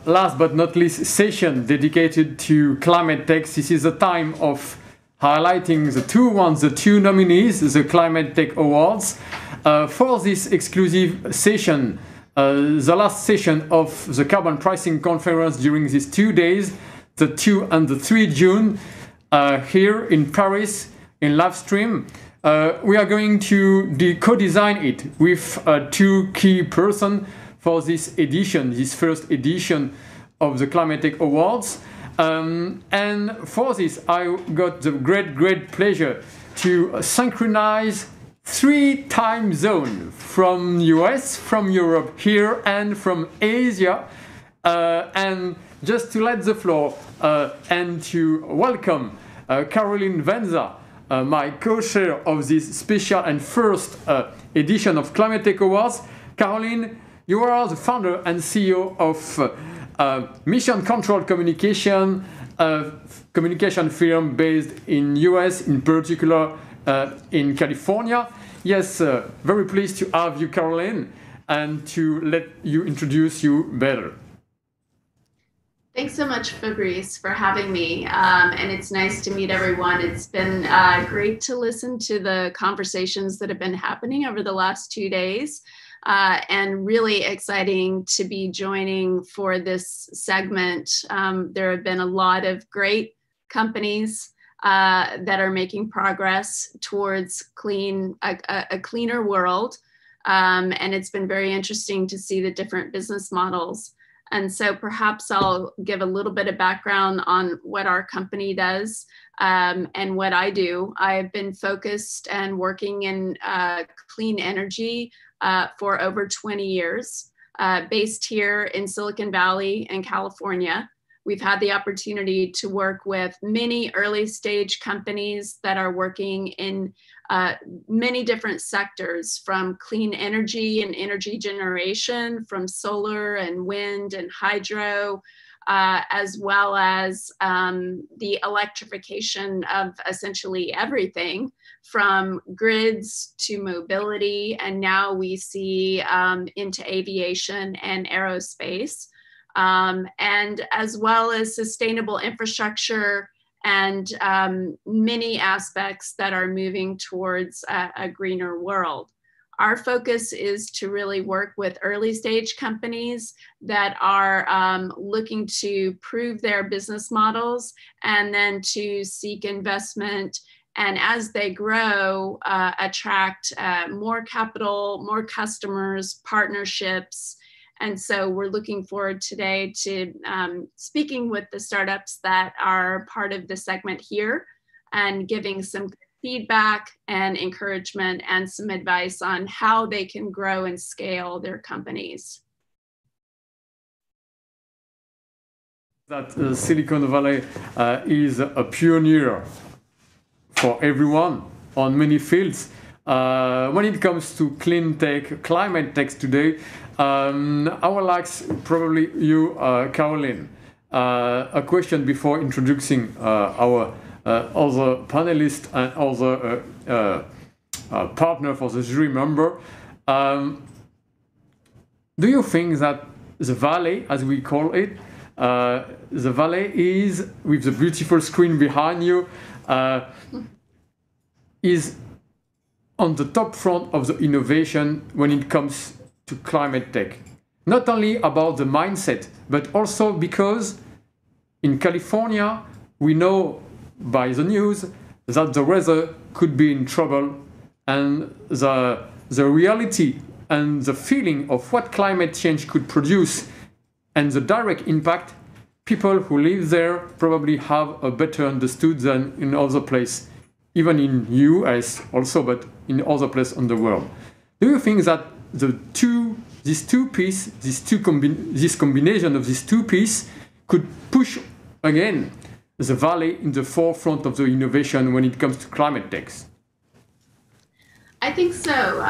last but not least session dedicated to ClimateTechs. This is a time of highlighting the two nominees, the ClimateTech Awards. For this exclusive session, the last session of the carbon pricing conference during these 2 days, the 2 and the 3 June, here in Paris, in live stream. We are going to co-design it with two key persons for this edition, this first edition of the ClimateTech Awards. And for this, I got the great pleasure to synchronize 3 time zones from US, from Europe here, and from Asia. And just to let the floor and to welcome Caroline VENZA, my co-chair of this special and first edition of ClimateTech Awards. Caroline, you are the founder and CEO of Mission Control Communication, communication firm based in US, in particular in California. Yes, very pleased to have you, Caroline, and to let you introduce you better. Thanks so much, Fabrice, for having me. And it's nice to meet everyone. It's been great to listen to the conversations that have been happening over the last 2 days. And really exciting to be joining for this segment. There have been a lot of great companies that are making progress towards a cleaner world. And it's been very interesting to see the different business models. And so perhaps I'll give a little bit of background on what our company does and what I do. I've been focused and working in clean energy for over 20 years, based here in Silicon Valley in California. We've had the opportunity to work with many early stage companies that are working in many different sectors, from clean energy and energy generation, from solar and wind and hydro, as well as the electrification of essentially everything, from grids to mobility, and now we see into aviation and aerospace, and as well as sustainable infrastructure and many aspects that are moving towards a greener world. Our focus is to really work with early stage companies that are looking to prove their business models and then to seek investment, and as they grow, attract more capital, more customers, partnerships. And so we're looking forward today to speaking with the startups that are part of the segment here and giving some feedback and encouragement and some advice on how they can grow and scale their companies. That Silicon Valley is a pioneer for everyone on many fields. When it comes to clean tech, climate tech today, I would like probably you, Caroline, a question before introducing our other panelists and other partner for the jury member. Do you think that the valley, as we call it, the valley is, with the beautiful screen behind you, is on the top front of the innovation when it comes to climate tech? Not only about the mindset, but also because in California, we know by the news that the weather could be in trouble, and the reality and the feeling of what climate change could produce and the direct impact, people who live there probably have a better understood than in other places, even in US also, but in other places in the world. Do you think that this combination of these two pieces could push again the valley in the forefront of the innovation when it comes to climate techs? I think so.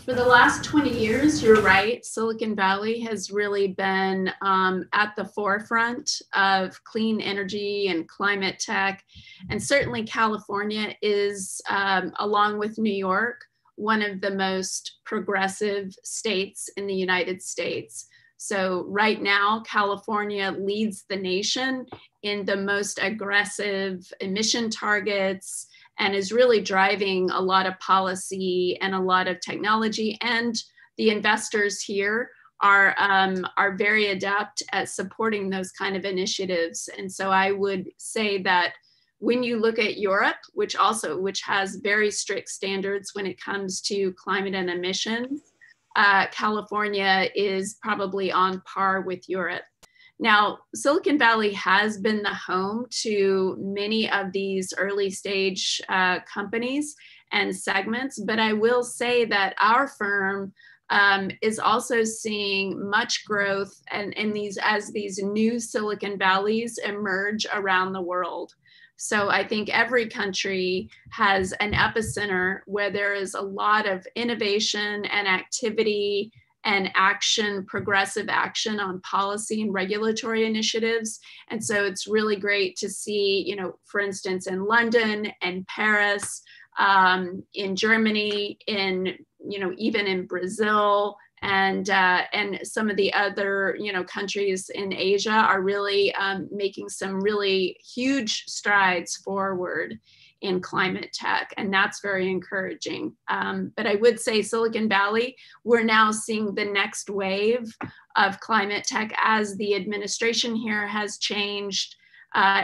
For the last 20 years, you're right, Silicon Valley has really been at the forefront of clean energy and climate tech. And certainly California is, along with New York, one of the most progressive states in the United States. So right now, California leads the nation in the most aggressive emission targets and is really driving a lot of policy and a lot of technology. And the investors here are very adept at supporting those kind of initiatives. And so I would say that when you look at Europe, which has very strict standards when it comes to climate and emissions, California is probably on par with Europe. Now, Silicon Valley has been the home to many of these early stage companies and segments, but I will say that our firm is also seeing much growth as these new Silicon Valleys emerge around the world. So I think every country has an epicenter where there is a lot of innovation and activity and action, progressive action on policy and regulatory initiatives. And so it's really great to see, for instance, in London and Paris, in Germany, even in Brazil, and some of the other countries in Asia are really making some really huge strides forward in climate tech, and that's very encouraging. But I would say Silicon Valley, we're now seeing the next wave of climate tech as the administration here has changed.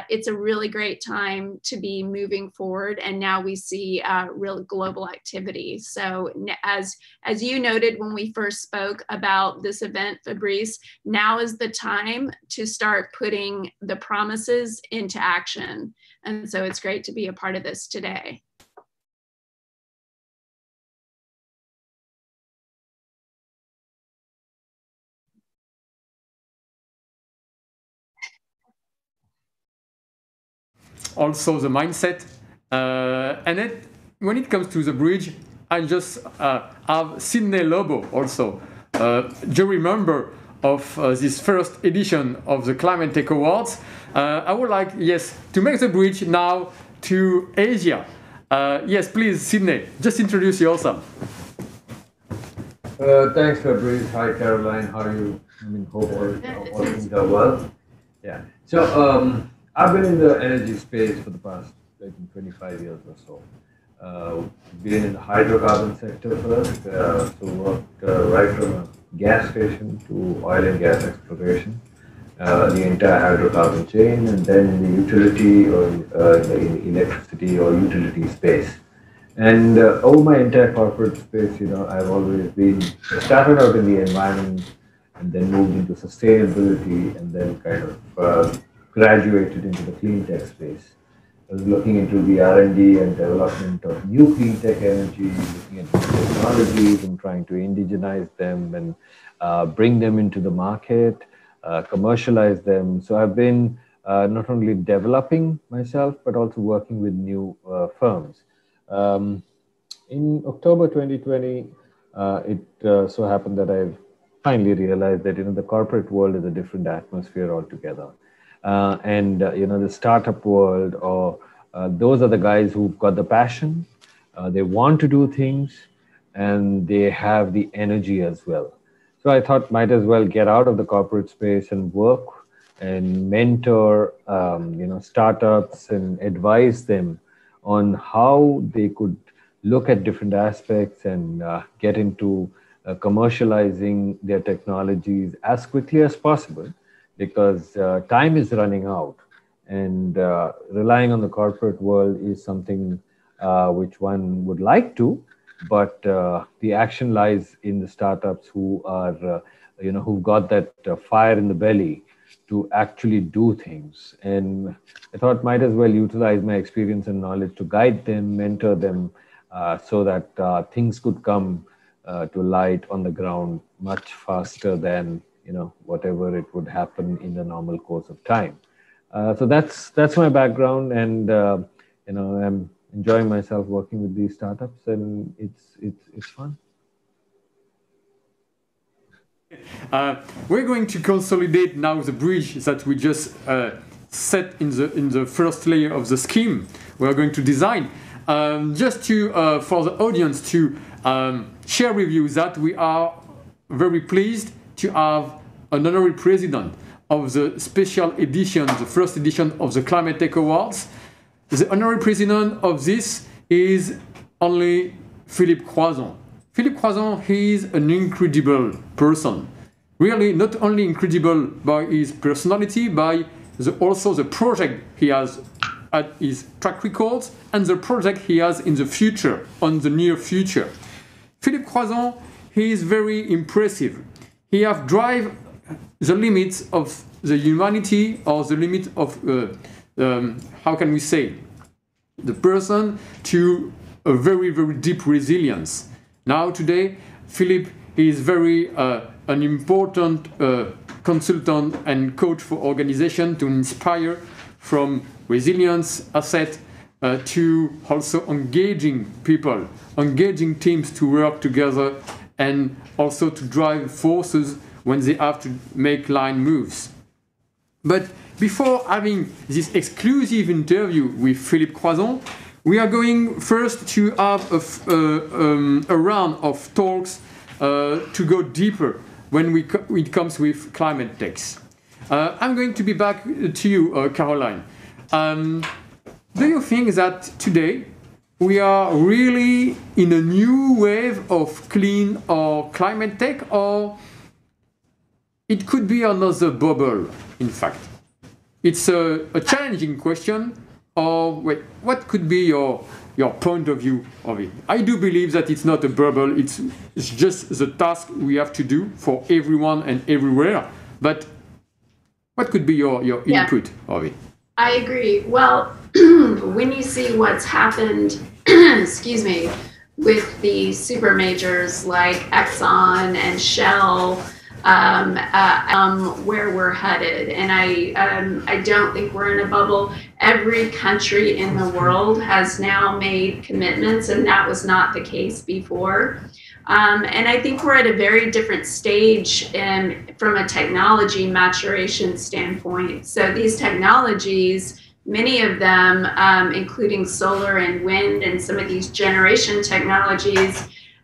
It's a really great time to be moving forward, and now we see real global activity. So as you noted when we first spoke about this event, Fabrice, now is the time to start putting the promises into action. And so it's great to be a part of this today. Also the mindset. And then when it comes to the bridge, I just have Sydney Lobo also, jury member of this first edition of the ClimateTech Awards. I would like, yes, to make the bridge now to Asia. Yes, please, Sydney, just introduce yourself. Thanks, Fabrice. Hi, Caroline. How are you? Hope all things are well. Yeah. So I've been in the energy space for the past 25 years or so. Been in the hydrocarbon sector first, so worked right from a gas station to oil and gas exploration, the entire hydrocarbon chain, and then in the utility or the electricity or utility space. And over my entire corporate space, I've always been started out in the environment and then moved into sustainability and then kind of graduated into the clean tech space. I was looking into the R&D and development of new clean tech energy, looking at new technologies and trying to indigenize them and bring them into the market, commercialize them. So I've been not only developing myself, but also working with new firms. In October 2020, it so happened that I've finally realized that the corporate world is a different atmosphere altogether. The startup world, or those are the guys who've got the passion, they want to do things, and they have the energy as well. So I thought might as well get out of the corporate space and work and mentor, startups and advise them on how they could look at different aspects and get into commercializing their technologies as quickly as possible, because time is running out, and relying on the corporate world is something which one would like to, but the action lies in the startups who are, who've got that fire in the belly to actually do things. And I thought might as well utilize my experience and knowledge to guide them, mentor them, so that things could come to light on the ground much faster than whatever it would happen in the normal course of time. So that's my background, and I'm enjoying myself working with these startups, and it's fun. We're going to consolidate now the bridge that we just set in the first layer of the scheme we're going to design. Just to for the audience to share with you that we are very pleased to have honorary president of the special edition, the first edition of the ClimateTech Awards. The honorary president of this is only Philippe Croizon. Philippe Croizon, he is an incredible person. Really, not only incredible by his personality, by also the project he has at his track records and the project he has in the future, on the near future. Philippe Croizon, he is very impressive. He has driven the limits of the humanity, or the limit of, how can we say, the person to a very, very deep resilience. Now today, Philippe is very an important consultant and coach for organization to inspire from resilience asset to also engaging people, engaging teams to work together, and also to drive forces when they have to make line moves. But before having this exclusive interview with Philippe Croizon, we are going first to have a round of talks to go deeper when it comes with ClimateTechs. I'm going to be back to you, Caroline. Do you think that today we are really in a new wave of clean or climate tech, or it could be another bubble, in fact? It's a challenging question, or wait, what could be your point of view of it? I do believe that it's not a bubble, it's just the task we have to do for everyone and everywhere. But what could be your input of it? I agree. Well, when you see what's happened, excuse me, with the super majors like Exxon and Shell, where we're headed, and I don't think we're in a bubble. Every country in the world has now made commitments, and that was not the case before. And I think we're at a very different stage from a technology maturation standpoint. So these technologies, many of them, including solar and wind and some of these generation technologies,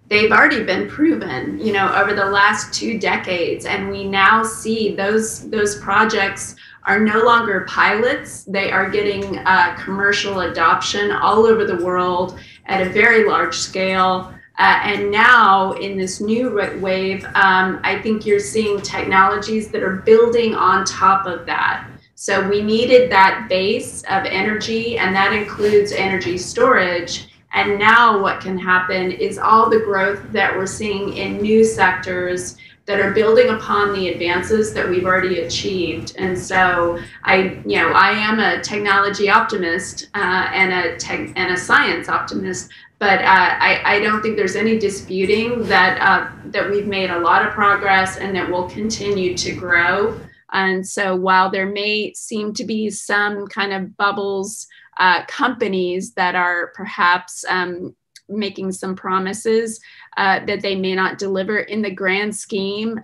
they've already been proven, you know, over the last 2 decades. And we now see those projects are no longer pilots. They are getting commercial adoption all over the world at a very large scale. And now in this new wave, I think you're seeing technologies that are building on top of that. So we needed that base of energy, and that includes energy storage. And now what can happen is all the growth that we're seeing in new sectors that are building upon the advances that we've already achieved. And so I am a technology optimist and a science optimist. But I don't think there's any disputing that we've made a lot of progress and that we'll continue to grow. And so while there may seem to be some kind of bubbles, companies that are perhaps making some promises that they may not deliver in the grand scheme,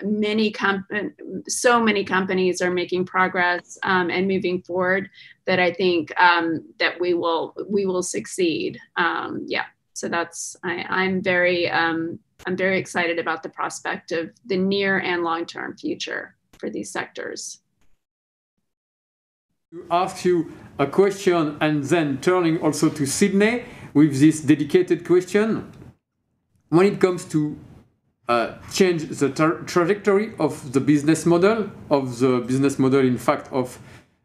so many companies are making progress and moving forward that I think that we will succeed. Yeah. So that's, I'm very excited about the prospect of the near and long-term future for these sectors. To ask you a question and then turning also to Sydney with this dedicated question. When it comes to change the trajectory of the business model, in fact, of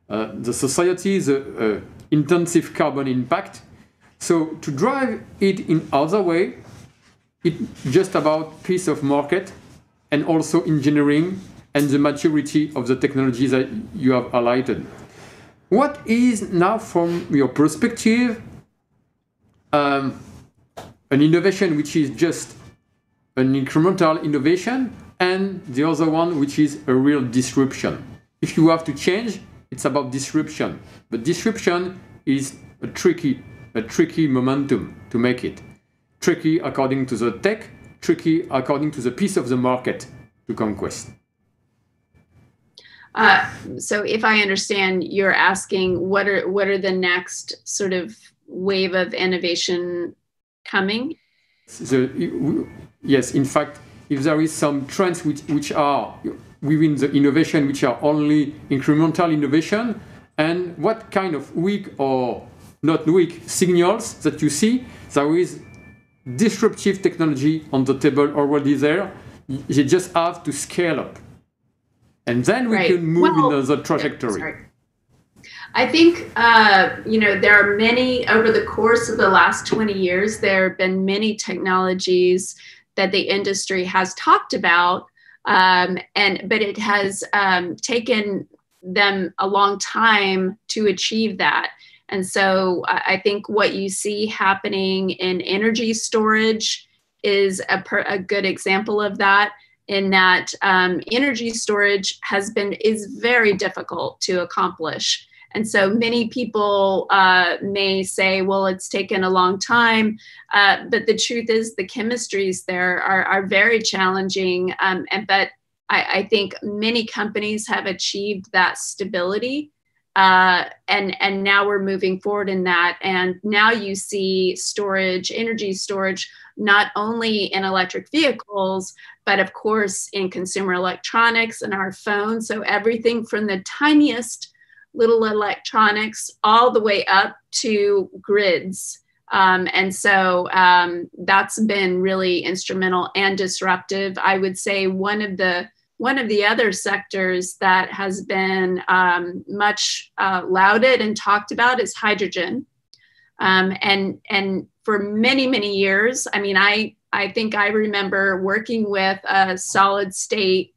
the society, the intensive carbon impact. So to drive it in other way, it's just about piece of market and also engineering and the maturity of the technologies that you have highlighted. What is now, from your perspective, an innovation which is just an incremental innovation, and the other one which is a real disruption? If you have to change, it's about disruption. But disruption is a tricky momentum to make it. Tricky according to the tech, tricky according to the piece of the market to conquest. So if I understand, you're asking what are the next sort of wave of innovation coming? Yes, in fact, if there is some trends which are within the innovation which are only incremental innovation, and what kind of weak or not weak signals that you see there is disruptive technology on the table already there. You just have to scale up. And then we can move in the trajectory. Sorry. I think, you know, there are many, over the course of the last 20 years, there have been many technologies that the industry has talked about, but it has taken them a long time to achieve that. And so I think what you see happening in energy storage is a good example of that, in that energy storage is very difficult to accomplish. And so many people may say, well, it's taken a long time, but the truth is the chemistries there are very challenging. But I think many companies have achieved that stability. And now we're moving forward in that. And now you see storage, energy storage, not only in electric vehicles, but of course in consumer electronics and our phones. So everything from the tiniest little electronics all the way up to grids. And so that's been really instrumental and disruptive. I would say one of the other sectors that has been much lauded and talked about is hydrogen. And for many, many years, I mean, I think I remember working with a solid state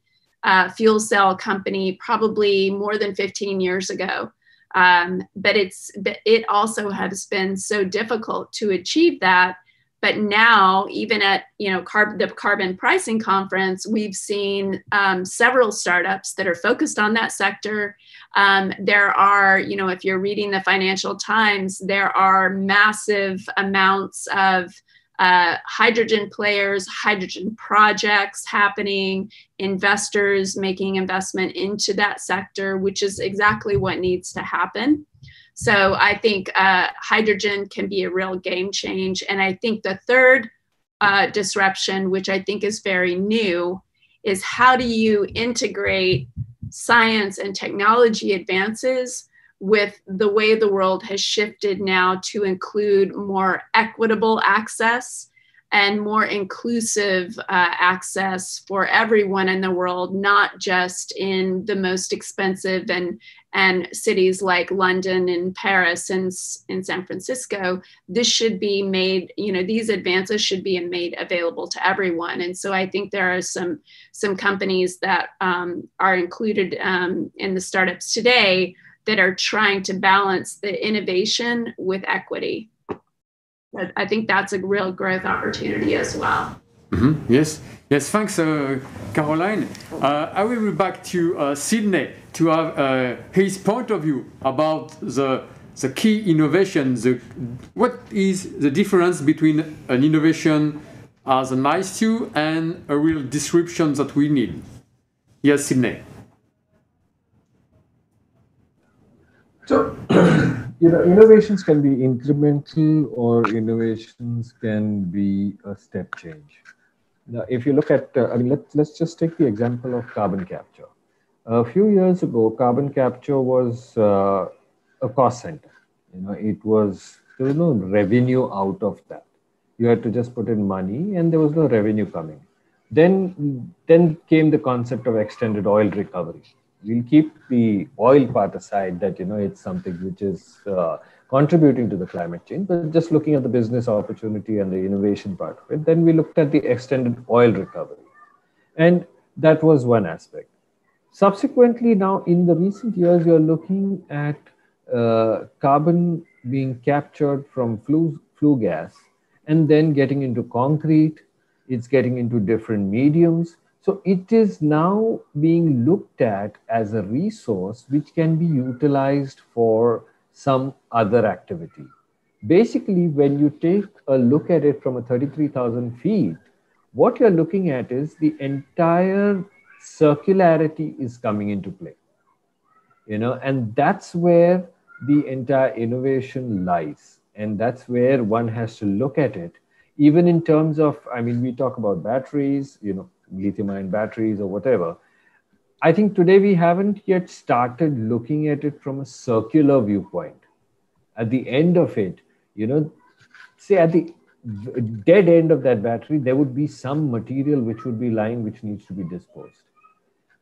fuel cell company probably more than 15 years ago. But it also has been so difficult to achieve that. But now, even at the Carbon Pricing Conference, we've seen several startups that are focused on that sector. There are, if you're reading the Financial Times, there are massive amounts of hydrogen players, hydrogen projects happening, investors making investment into that sector, which is exactly what needs to happen. So I think hydrogen can be a real game change. And I think the third disruption, which I think is very new, is how do you integrate science and technology advances with the way the world has shifted now to include more equitable access and more inclusive access for everyone in the world, not just in the most expensive and cities like London and Paris and San Francisco. This should be made, these advances should be made available to everyone. And so I think there are some companies that are included in the startups today that are trying to balance the innovation with equity. But I think that's a real growth opportunity as well. Mm-hmm. Yes, thanks, Caroline. I will be back to Sydney to have his point of view about the key innovation. What is the difference between an innovation as a nice to and a real disruption that we need? Yes, Sydney. So, innovations can be incremental or innovations can be a step change. Now, if you look at, let's just take the example of carbon capture. A few years ago, carbon capture was a cost center. There was no revenue out of that. You had to just put in money and there was no revenue coming. Then came the concept of extended oil recovery. We'll keep the oil part aside that, it's something which is contributing to the climate change, but just looking at the business opportunity and the innovation part of it, then we looked at the extended oil recovery. And that was one aspect. Subsequently, now in the recent years, you're looking at carbon being captured from flue gas and then getting into concrete. It's getting into different mediums. So it is now being looked at as a resource which can be utilized for some other activity. Basically, when you take a look at it from a 33,000 feet, what you're looking at is the entire circularity is coming into play. And that's where the entire innovation lies. And that's where one has to look at it, even in terms of, we talk about batteries, lithium-ion batteries or whatever. I think today we haven't yet started looking at it from a circular viewpoint. At the end of it, you know, say at the dead end of that battery, there would be some material which would be lying, which needs to be disposed.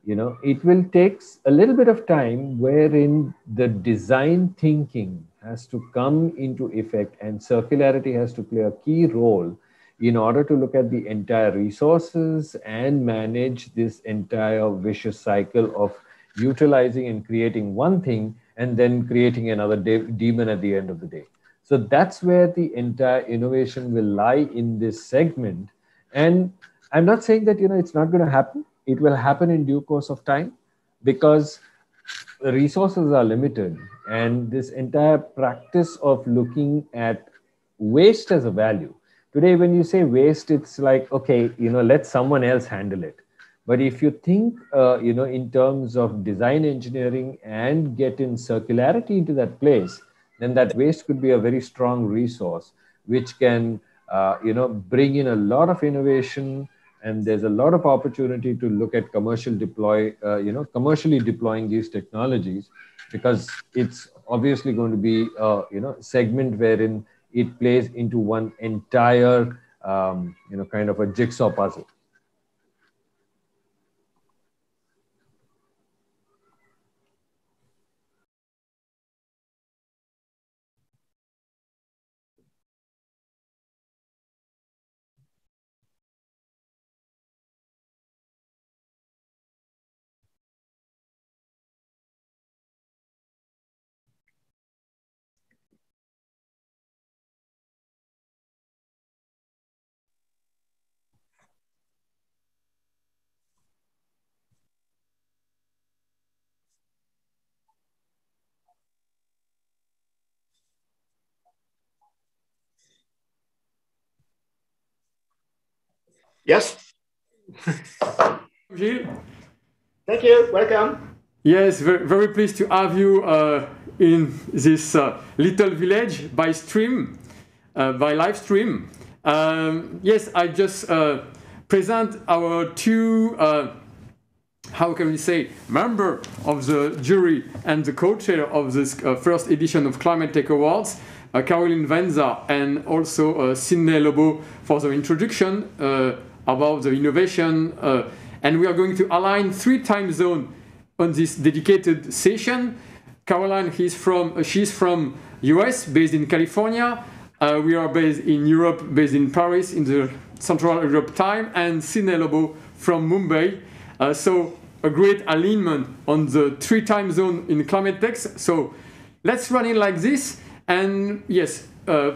You know, it will take a little bit of time wherein the design thinking has to come into effect and circularity has to play a key role in order to look at the entire resources and manage this entire vicious cycle of utilizing and creating one thing and then creating another demon at the end of the day. So that's where the entire innovation will lie in this segment. And I'm not saying that, you know, it's not going to happen. It will happen in due course of time because resources are limited. And this entire practice of looking at waste as a value. Today, when you say waste, it's like, okay, you know, let someone else handle it. But if you think, you know, in terms of design engineering and get in circularity into that place, then that waste could be a very strong resource, which can, you know, bring in a lot of innovation. And there's a lot of opportunity to look at commercially deploying these technologies, because it's obviously going to be, you know, segment wherein it plays into one entire, you know, kind of a jigsaw puzzle. Yes. Gilles? Thank you. Welcome. Yes, very, very pleased to have you in this little village by stream, by live stream. Yes, I just present our two, how can we say, member of the jury and the co-chair of this first edition of ClimateTechAwards, Caroline VENZA and also Sydney LOBO for the introduction about the innovation. And we are going to align 3 time zones on this dedicated session. Caroline, she's from US, based in California. We are based in Europe, based in Paris, in the Central Europe time, and Sydney LOBO from Mumbai. So a great alignment on the 3 time zone in ClimateTechs. So let's run it like this. And yes,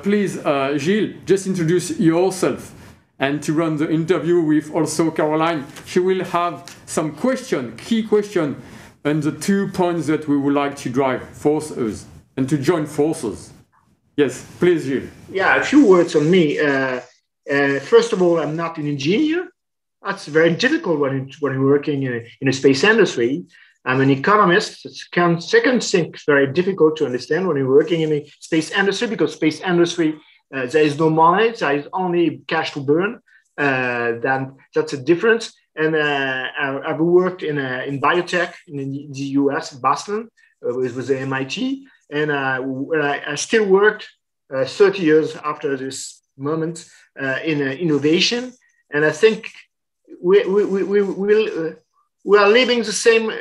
please, Gilles, just introduce yourself. And to run the interview with also Caroline, she will have some key question, and the 2 points that we would like to drive forces and to join forces. Yes, please, Gilles. Yeah, a few words on me. First of all, I'm not an engineer. That's very difficult when you're working in a space industry. I'm an economist. Second thing, it's very difficult to understand when you're working in the space industry, because space industry, there is no money, there is only cash to burn. Then that's a difference. And I've worked in biotech in the US, in Boston, with the MIT. And I still worked 30 years after this moment in innovation. And I think we are living the same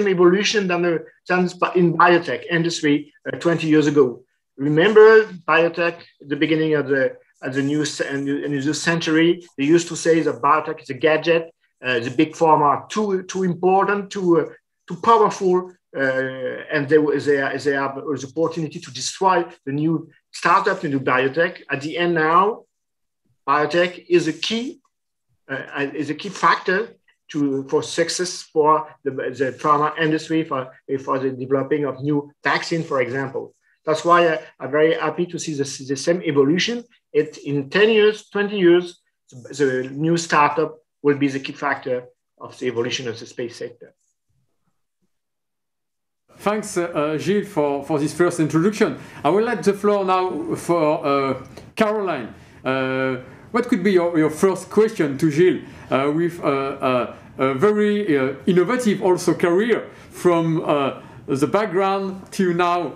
evolution than in biotech industry 20 years ago. Remember biotech, the beginning of the new century, they used to say that biotech is a gadget. The big pharma are too important, too powerful, and they have the opportunity to destroy the new startup, the new biotech. At the end now, biotech is a key factor for success for the pharma industry, for the developing of new vaccine, for example. That's why I'm very happy to see the same evolution. In 10 years, 20 years, the new startup will be the key factor of the evolution of the space sector. Thanks, Gilles, for this first introduction. I will let the floor now for Caroline. What could be your first question to Gilles with a very innovative also career from the background to now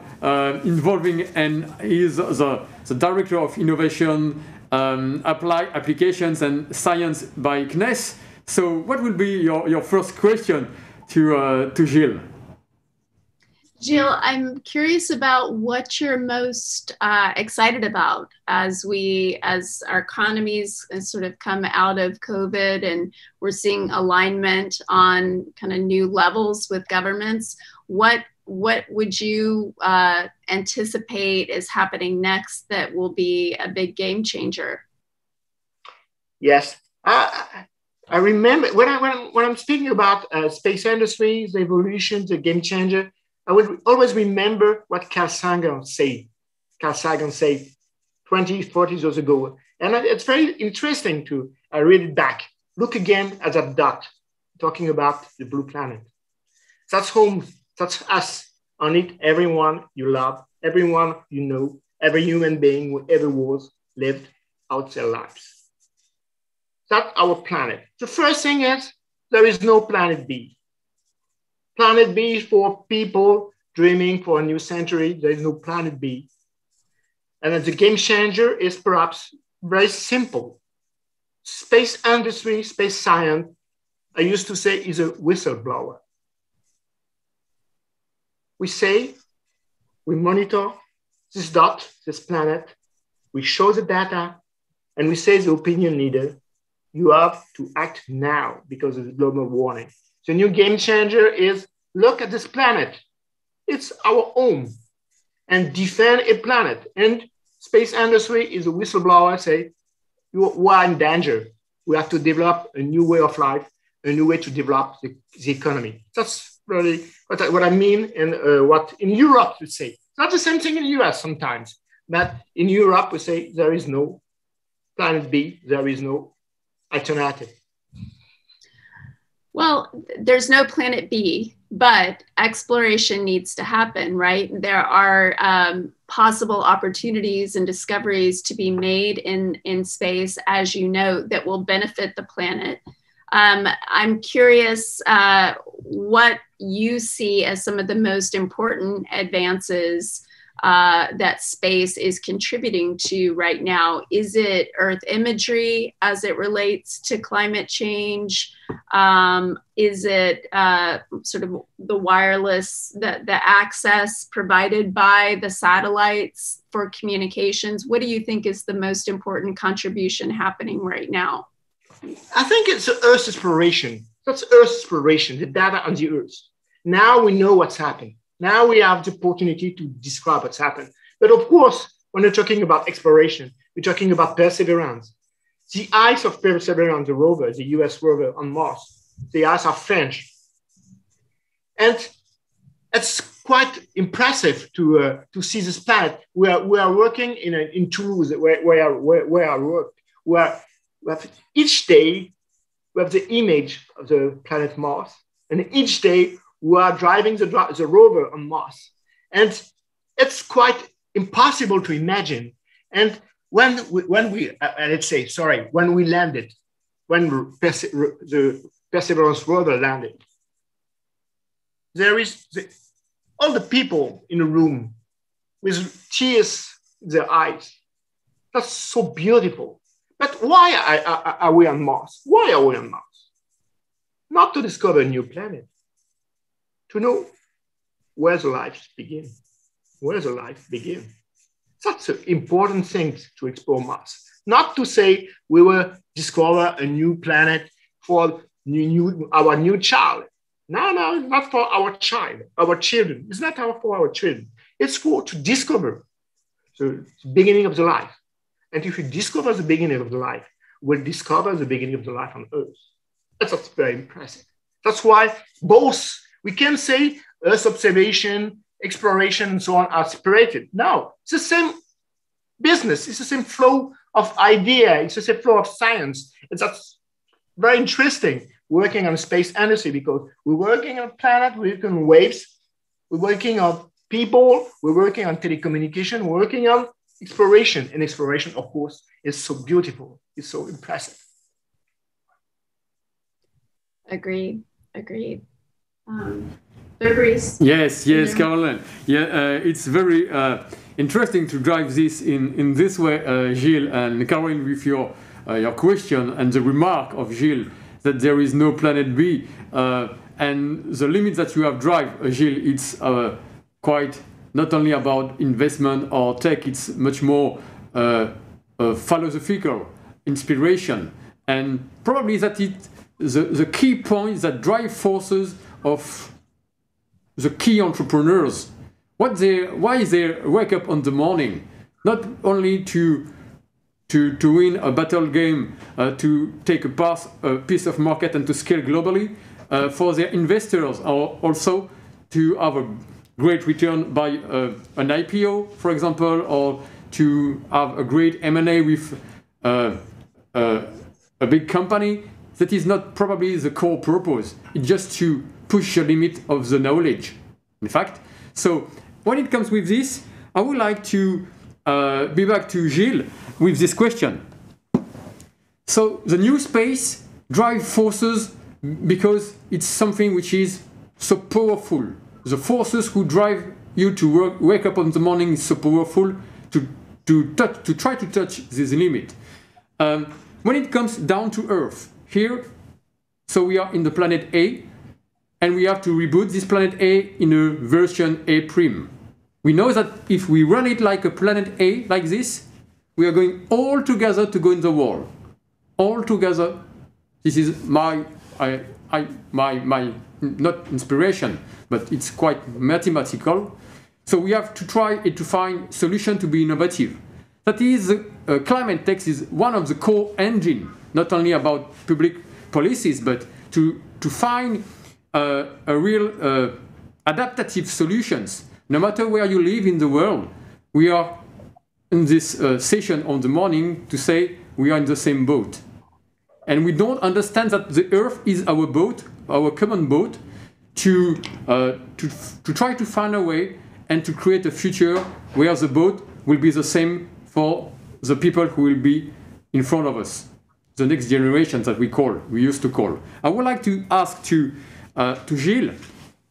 involving, and is the Director of Innovation, Applied Applications and Science by CNES. So what will be your first question to Gilles? Gilles, I'm curious about what you're most excited about as our economies sort of come out of COVID and we're seeing alignment on kind of new levels with governments. What would you anticipate is happening next that will be a big game changer? Yes, I remember when I'm speaking about space industries, the evolution, the game changer, I would always remember what Carl Sagan said. Carl Sagan said 20, 40 years ago. And it's very interesting to read it back. Look again at that dot, talking about the blue planet. That's home, that's us. On it, everyone you love, everyone you know, every human being who ever was, lived out their lives. That's our planet. The first thing is, there is no planet B. Planet B is for people dreaming for a new century. There is no planet B. And then the game changer is perhaps very simple. Space industry, space science, I used to say, is a whistleblower. We say, we monitor this dot, this planet, we show the data, and we say the opinion leader, you have to act now because of the global warming. The new game changer is look at this planet. It's our home and defend a planet. And space industry is a whistleblower, say, you are in danger. We have to develop a new way of life, a new way to develop the economy. That's really what I mean, and what in Europe we say. It's not the same thing in the US sometimes, but in Europe we say there is no planet B, there is no alternative. Well, there's no planet B, but exploration needs to happen, right? There are possible opportunities and discoveries to be made in space, as you know, that will benefit the planet. I'm curious what you see as some of the most important advances that space is contributing to right now. Is it Earth imagery as it relates to climate change? Is it sort of the wireless, the access provided by the satellites for communications? What do you think is the most important contribution happening right now? I think it's Earth exploration. That's Earth exploration, the data on the Earth. Now we know what's happened. Now we have the opportunity to describe what's happened. But of course, when we're talking about exploration, we're talking about Perseverance. The eyes of Perseverance, the rover, the US rover on Mars, the eyes are French. And it's quite impressive to see this planet. We are working in Toulouse, where I work, where each day we have the image of the planet Mars, and each day we are driving the rover on Mars. And it's quite impossible to imagine. And when we landed, when the Perseverance rover landed, there is all the people in the room with tears in their eyes. That's so beautiful. But why are we on Mars? Why are we on Mars? Not to discover a new planet, to know where the life begins. Where the life begins. That's an important thing to explore Mars. Not to say we will discover a new planet for our new child. No, not for our child, our children. It's not for our children. It's to discover the beginning of the life. And if you discover the beginning of the life, we'll discover the beginning of the life on Earth. That's very impressive. That's why both, we can say Earth observation, exploration, and so on are separated. No, it's the same business. It's the same flow of idea. It's the same flow of science. And that's very interesting working on space industry, because we're working on a planet, we're working on waves, we're working on people, we're working on telecommunication, we're working on exploration. And exploration, of course, is so beautiful. It's so impressive. Agreed. Fabrice? Yes, Caroline. Yeah, it's very interesting to drive this in this way, Gilles and Caroline, with your question and the remark of Gilles that there is no planet B, and the limits that you have drive, Gilles, it's quite not only about investment or tech, it's much more philosophical inspiration, and probably that the key points that drive forces of the key entrepreneurs. Why they wake up on the morning, not only to win a battle game, to take a piece of market and to scale globally, for their investors, or also to have a great return by an IPO, for example, or to have a great M&A with a big company. That is not probably the core purpose. It's just to push the limit of the knowledge, in fact. So when it comes with this, I would like to be back to Gilles with this question. So the NewSpace drive forces because it's something which is so powerful. The forces who drive you to wake up in the morning is so powerful to try to touch this limit. When it comes down to Earth, here, so we are in the planet A, and we have to reboot this planet A in a version A'. We know that if we run it like a planet A, like this, we are going all together to go in the wall. All together. This is my not inspiration, but it's quite mathematical. So we have to try to find solution to be innovative. That is, ClimateTechs is one of the core engine, not only about public policies, but to find a real adaptive solutions. No matter where you live in the world, we are in this session on the morning to say we are in the same boat. And we don't understand that the Earth is our boat, our common boat, to try to find a way and to create a future where the boat will be the same for the people who will be in front of us, the next generation that we used to call. I would like to ask to Gilles,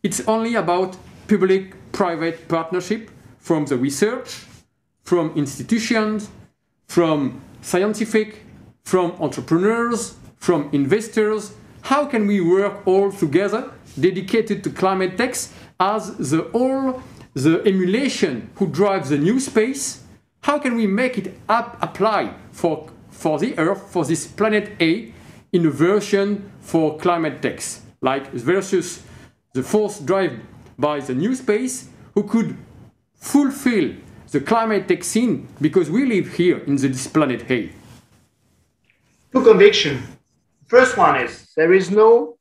it's only about public-private partnership from the research, from institutions, from scientific, from entrepreneurs, from investors. How can we work all together, dedicated to ClimateTechs, as the emulation who drives the NewSpace? How can we make it apply for the Earth, for this planet A, in a version for ClimateTechs, like versus the force driven by the NewSpace, who could fulfill the ClimateTech scene because we live here in this planet A? Two convictions. First one is there is no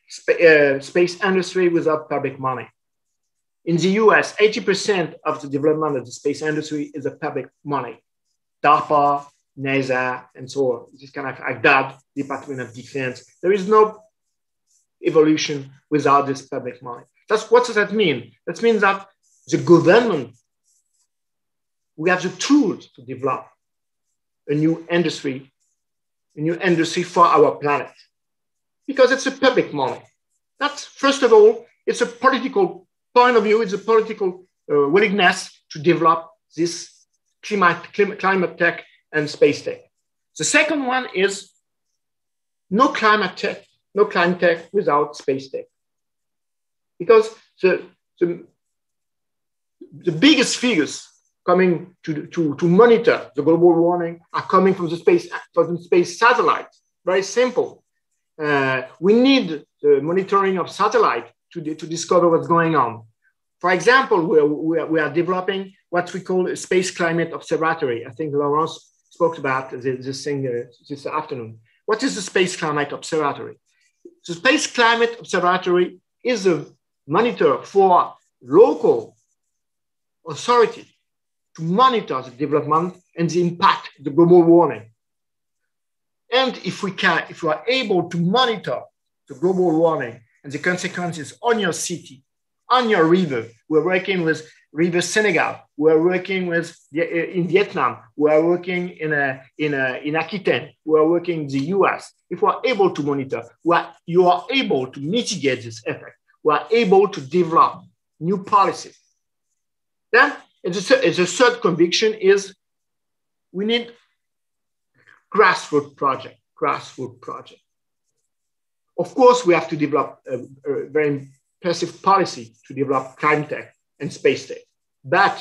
space industry without public money. In the US, 80% of the development of the space industry is a public money. TATA, NASA, and so on. This kind of like that, Department of Defense. There is no evolution without this public money. What does that mean? That means that the government, we have the tools to develop a new industry for our planet, because it's a public money. That's, first of all, it's a political point of view, it's a political willingness to develop this climate tech and space tech. The second one is no climate tech without space tech. Because the biggest figures coming to monitor the global warming are coming from the space satellites. Very simple. We need the monitoring of satellite to discover what's going on. For example, we are developing what we call a space climate observatory. I think Laurence spoke about this thing this afternoon. What is the space climate observatory? The space climate observatory is a monitor for local authority to monitor the development and the impact of the global warming. And if we are able to monitor the global warming and the consequences on your city, on your river, we're working with River Senegal, We are working with in Vietnam. We are working in Aquitaine. We are working in the US. If we are able to monitor, you are able to mitigate this effect. We are able to develop new policies. Then, the third conviction is we need grassroots project. Of course, we have to develop a very impressive policy to develop climate tech and space tech, but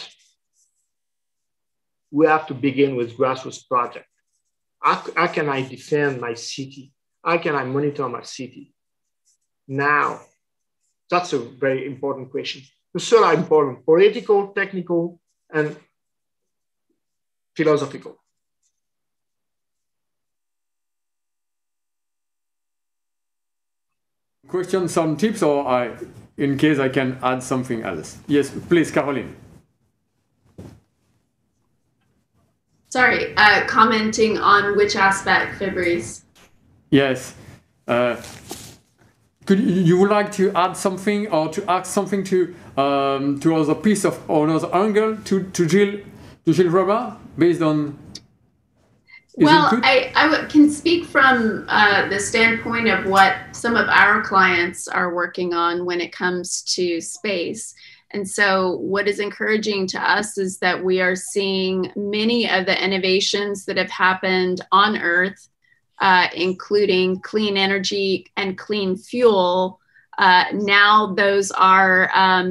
we have to begin with grassroots project. How can I defend my city? How can I monitor my city? Now, that's a very important question. The third are important: political, technical, and philosophical. Questions on tips, or in case I can add something else? Yes, please, Caroline. Sorry, commenting on which aspect, Fabrice? Yes. You would like to add something or to ask something to another piece of or another angle to Gilles Robert based on his well, input? I can speak from the standpoint of what some of our clients are working on when it comes to space. And so what is encouraging to us is that we are seeing many of the innovations that have happened on Earth, including clean energy and clean fuel. Now those are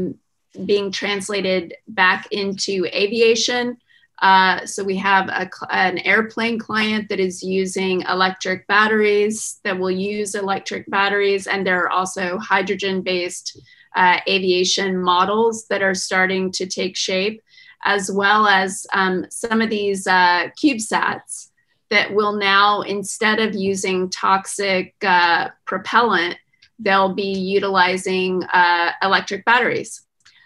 being translated back into aviation. So we have an airplane client that is using electric batteries that will use electric batteries. And there are also hydrogen-based aviation models that are starting to take shape, as well as some of these CubeSats that will now, instead of using toxic propellant, they'll be utilizing electric batteries.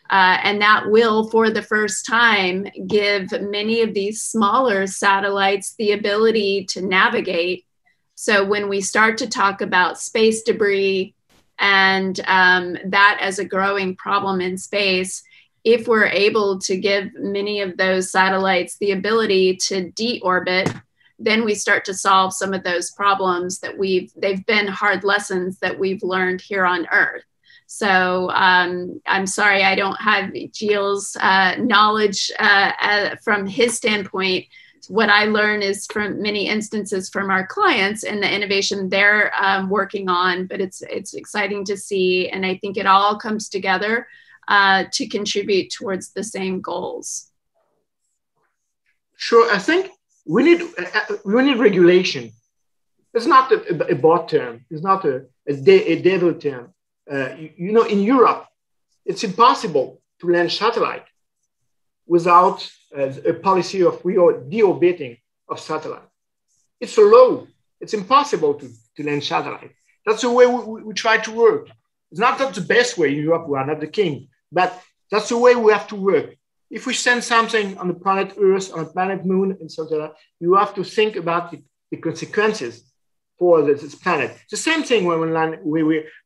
And that will, for the first time, give many of these smaller satellites the ability to navigate. So when we start to talk about space debris and that as a growing problem in space, if we're able to give many of those satellites the ability to deorbit, then we start to solve some of those problems that they've been hard lessons that we've learned here on Earth. So I'm sorry, I don't have Gilles' knowledge from his standpoint. What I learn is from many instances from our clients and the innovation they're working on, but it's exciting to see. And I think it all comes together to contribute towards the same goals. Sure, I think we need regulation. It's not a bot term. It's not a devil term. In Europe, it's impossible to launch satellite without a policy of deorbiting of satellite. It's a law. It's impossible to launch satellite. That's the way we try to work. It's not the best way in Europe. We are not the king, but that's the way we have to work. If we send something on the planet Earth, on the planet Moon, and so on, you have to think about the consequences for this planet. It's the same thing when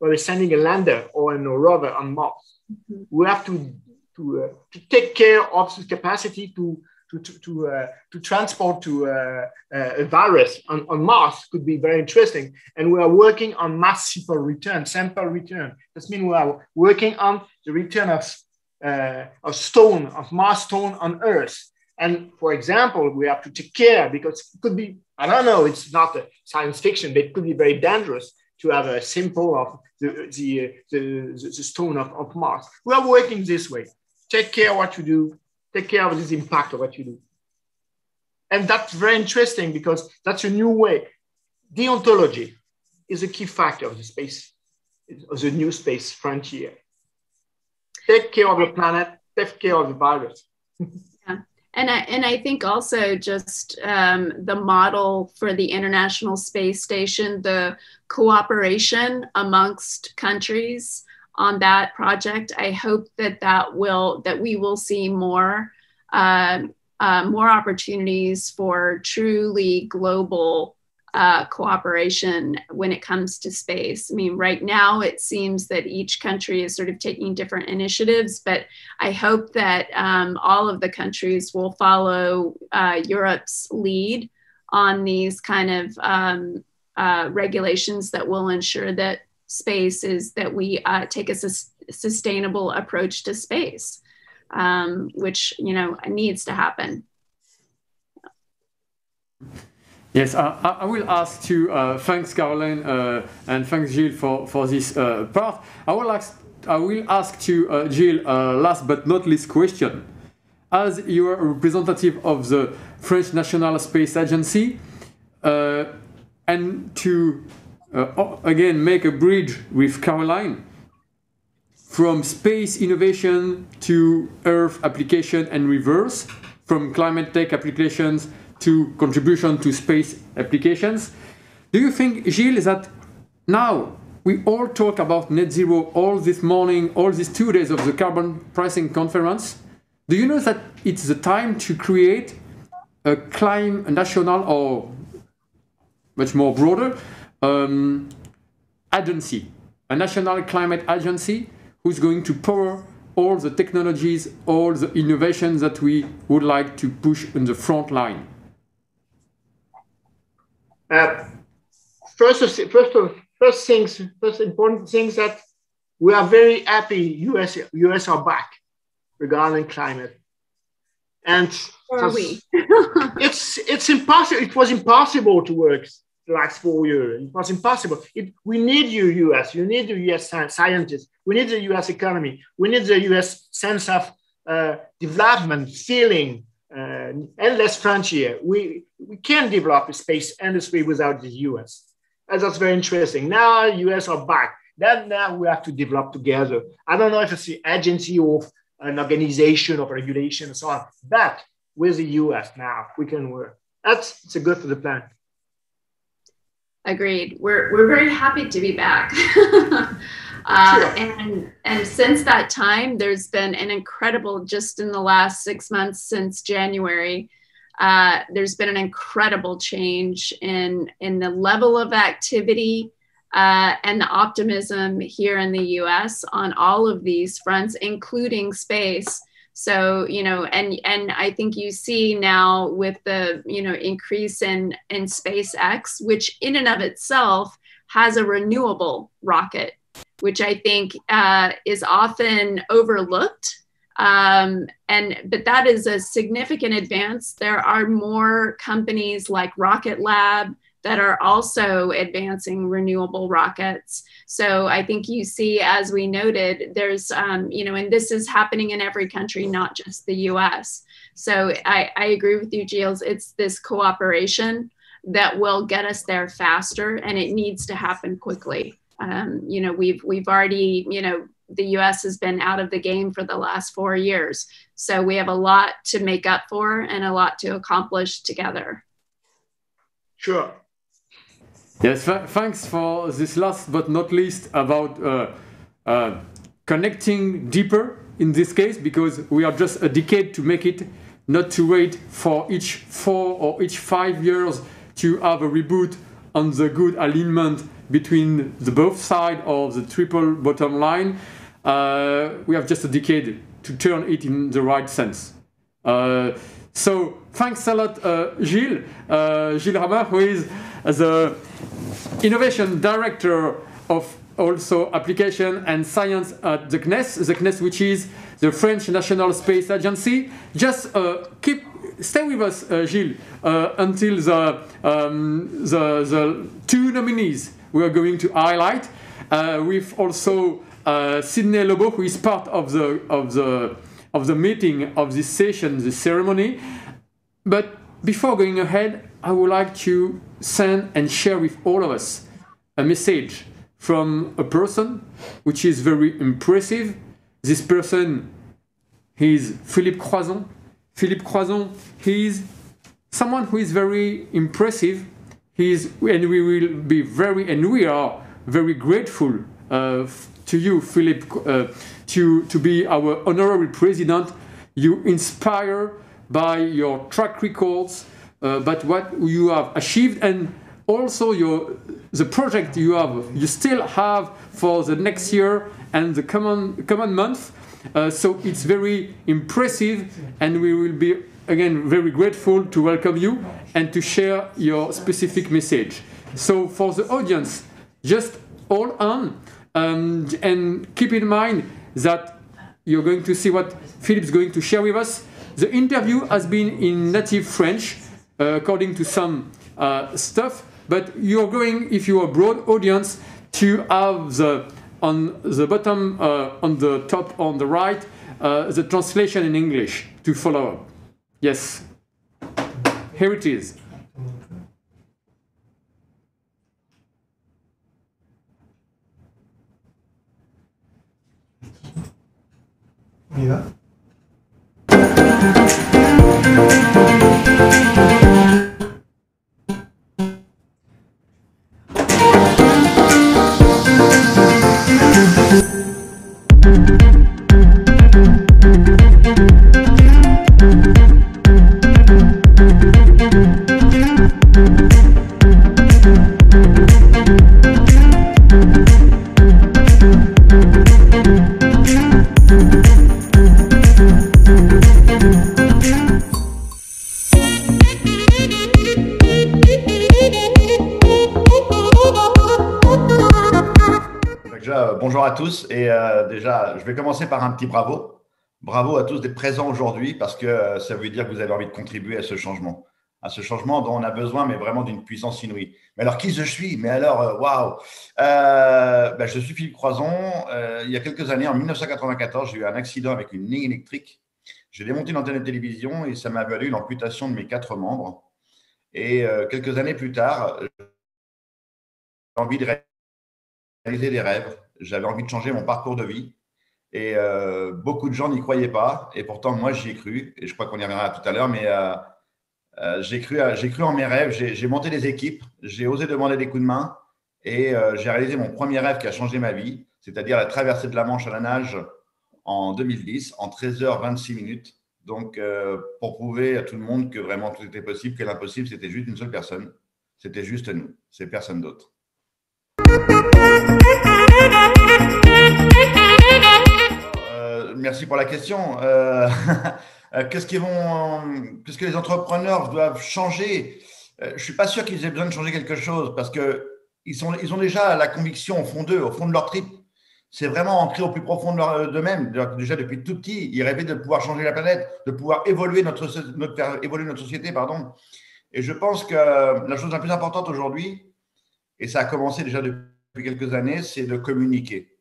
we're sending a lander or a rover on Mars. Mm-hmm. We have to take care of the capacity to transport a virus on Mars. Could be very interesting. And we are working on mass sample return. That means we are working on the return of Mars stone on Earth. And for example, we have to take care because it could be, I don't know, it's not a science fiction, but it could be very dangerous to have a sample of the stone of Mars. We are working this way. Take care of what you do. Take care of this impact of what you do. And that's very interesting because that's a new way. Deontology is a key factor of the space, of the new space frontier. Take care of the planet, take care of the virus. Yeah. And I think also just the model for the International Space Station, the cooperation amongst countries on that project. I hope that we will see more opportunities for truly global cooperation when it comes to space. I mean, right now it seems that each country is sort of taking different initiatives, but I hope that all of the countries will follow Europe's lead on these kind of regulations that will ensure that space is that we take a sustainable approach to space, which needs to happen. Yes, I will ask to thanks Caroline and thanks Gilles for this part. I will ask to Gilles last but not least question. As you are a representative of the French National Space Agency, and to again make a bridge with Caroline from space innovation to Earth application and reverse, from climate tech applications to contribution to space applications. Do you think, Gilles, that now we all talk about net zero all this morning, all these 2 days of the carbon pricing conference? Do you know that it's the time to create a national or much more broader agency, a national climate agency who's going to power all the technologies, all the innovations that we would like to push in the front line? First important things that we are very happy US are back regarding climate. And are we? it's impossible. It was impossible to work the last 4 years. It was impossible. We need you, US. You need the US scientists. We need the US economy. We need the US sense of development, feeling, endless frontier. We can't develop a space industry without the US. And that's very interesting. Now US are back. Then now we have to develop together. I don't know if it's the agency or an organization of regulation and so on, but with the US now we can work. It's good for the plan. Agreed. We're very happy to be back. Sure. And since that time, there's been an incredible, just in the last 6 months since January, there's been an incredible change in the level of activity and the optimism here in the US on all of these fronts, including space. So, and I think you see now with the, increase in SpaceX, which in and of itself has a renewable rocket, which I think is often overlooked. But that is a significant advance. There are more companies like Rocket Lab that are also advancing renewable rockets. So I think you see, as we noted, there's, and this is happening in every country, not just the US. So I agree with you, Gilles. It's this cooperation that will get us there faster, and it needs to happen quickly. We've already, the US has been out of the game for the last 4 years. So we have a lot to make up for and a lot to accomplish together. Sure. Yes, thanks for this last but not least about connecting deeper in this case, because we are just a decade to make it, not to wait for each 4 or each 5 years to have a reboot on the good alignment between the both sides of the triple bottom line. We have just a decade to turn it in the right sense. So thanks a lot, Gilles Rabin, who is the Innovation Director of also Application and Science at the CNES. The CNES, which is the French National Space Agency. Just stay with us, Gilles, until the 2 nominees we are going to highlight. With also Sydney LOBO, who is part of the meeting of this session, this ceremony. But before going ahead, I would like to send and share with all of us a message from a person which is very impressive. This person is Philippe Croizon. Philippe Croizon, he is someone who is very impressive. And we are very grateful to you, Philippe, to be our honorary president. You inspire by your track records, but what you have achieved, and also the project you still have for the next year and the common month. So it's very impressive, and we will be again very grateful to welcome you and to share your specific message. So for the audience, just hold on and keep in mind that you're going to see what Philippe's going to share with us. The interview has been in native French, according to some stuff, but you're going, if you're a broad audience, to have on the bottom, on the top, on the right, the translation in English to follow. Yes, here it is. On y va. Bonjour à tous et déjà, je vais commencer par un petit bravo. Bravo à tous d'être présents aujourd'hui parce que ça veut dire que vous avez envie de contribuer à ce changement dont on a besoin, mais vraiment d'une puissance inouïe. Mais alors, qui je suis? Mais alors, waouh! Je suis Philippe Croizon. Il y a quelques années, en 1994, j'ai eu un accident avec une ligne électrique. J'ai démonté une antenne de télévision et ça m'a valu l'amputation de mes 4 membres. Et quelques années plus tard, j'ai envie de réaliser des rêves. J'avais envie de changer mon parcours de vie et beaucoup de gens n'y croyaient pas et pourtant moi j'y ai cru et je crois qu'on y reviendra tout à l'heure, mais j'ai cru en mes rêves, j'ai monté des équipes, j'ai osé demander des coups de main et j'ai réalisé mon premier rêve qui a changé ma vie, c'est-à-dire la traversée de la Manche à la nage en 2010 en 13h26 minutes. Donc pour prouver à tout le monde que vraiment tout était possible, que l'impossible c'était juste une seule personne, c'était juste nous, c'est personne d'autre. Merci pour la question. Qu'est-ce que les entrepreneurs doivent changer? Je ne suis pas sûr qu'ils aient besoin de changer quelque chose parce qu'ils ont déjà la conviction au fond d'eux, au fond de leur trip. C'est vraiment ancré au plus profond d'eux-mêmes. Déjà depuis tout petit, ils rêvaient de pouvoir changer la planète, de pouvoir évoluer faire évoluer notre société. Pardon. Et je pense que la chose la plus importante aujourd'hui, et ça a commencé déjà depuis quelques années, c'est de communiquer.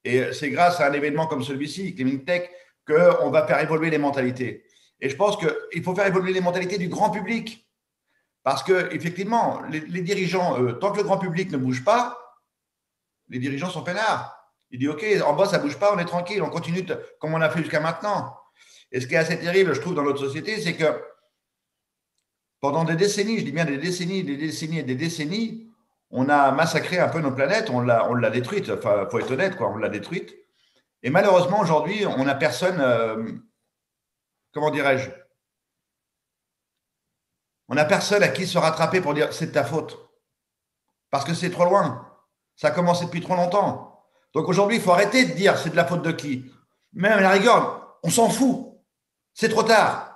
Et c'est grâce à un événement comme celui-ci, ClimateTech, qu'on va faire évoluer les mentalités. Et je pense qu'il faut faire évoluer les mentalités du grand public. Parce qu'effectivement, les dirigeants, tant que le grand public ne bouge pas, les dirigeants sont peinards. Ils disent « Ok, en bas, ça ne bouge pas, on est tranquille, on continue comme on a fait jusqu'à maintenant. » Et ce qui est assez terrible, je trouve, dans notre société, c'est que pendant des décennies, je dis bien des décennies et des décennies, on a massacré un peu notre planète, on l'a détruite, enfin, il faut être honnête, quoi, on l'a détruite. Et malheureusement, aujourd'hui, on n'a personne, comment dirais-je, on n'a personne à qui se rattraper pour dire c'est de ta faute. Parce que c'est trop loin. Ça a commencé depuis trop longtemps. Donc aujourd'hui, il faut arrêter de dire c'est de la faute de qui. Même à la rigueur, on s'en fout. C'est trop tard.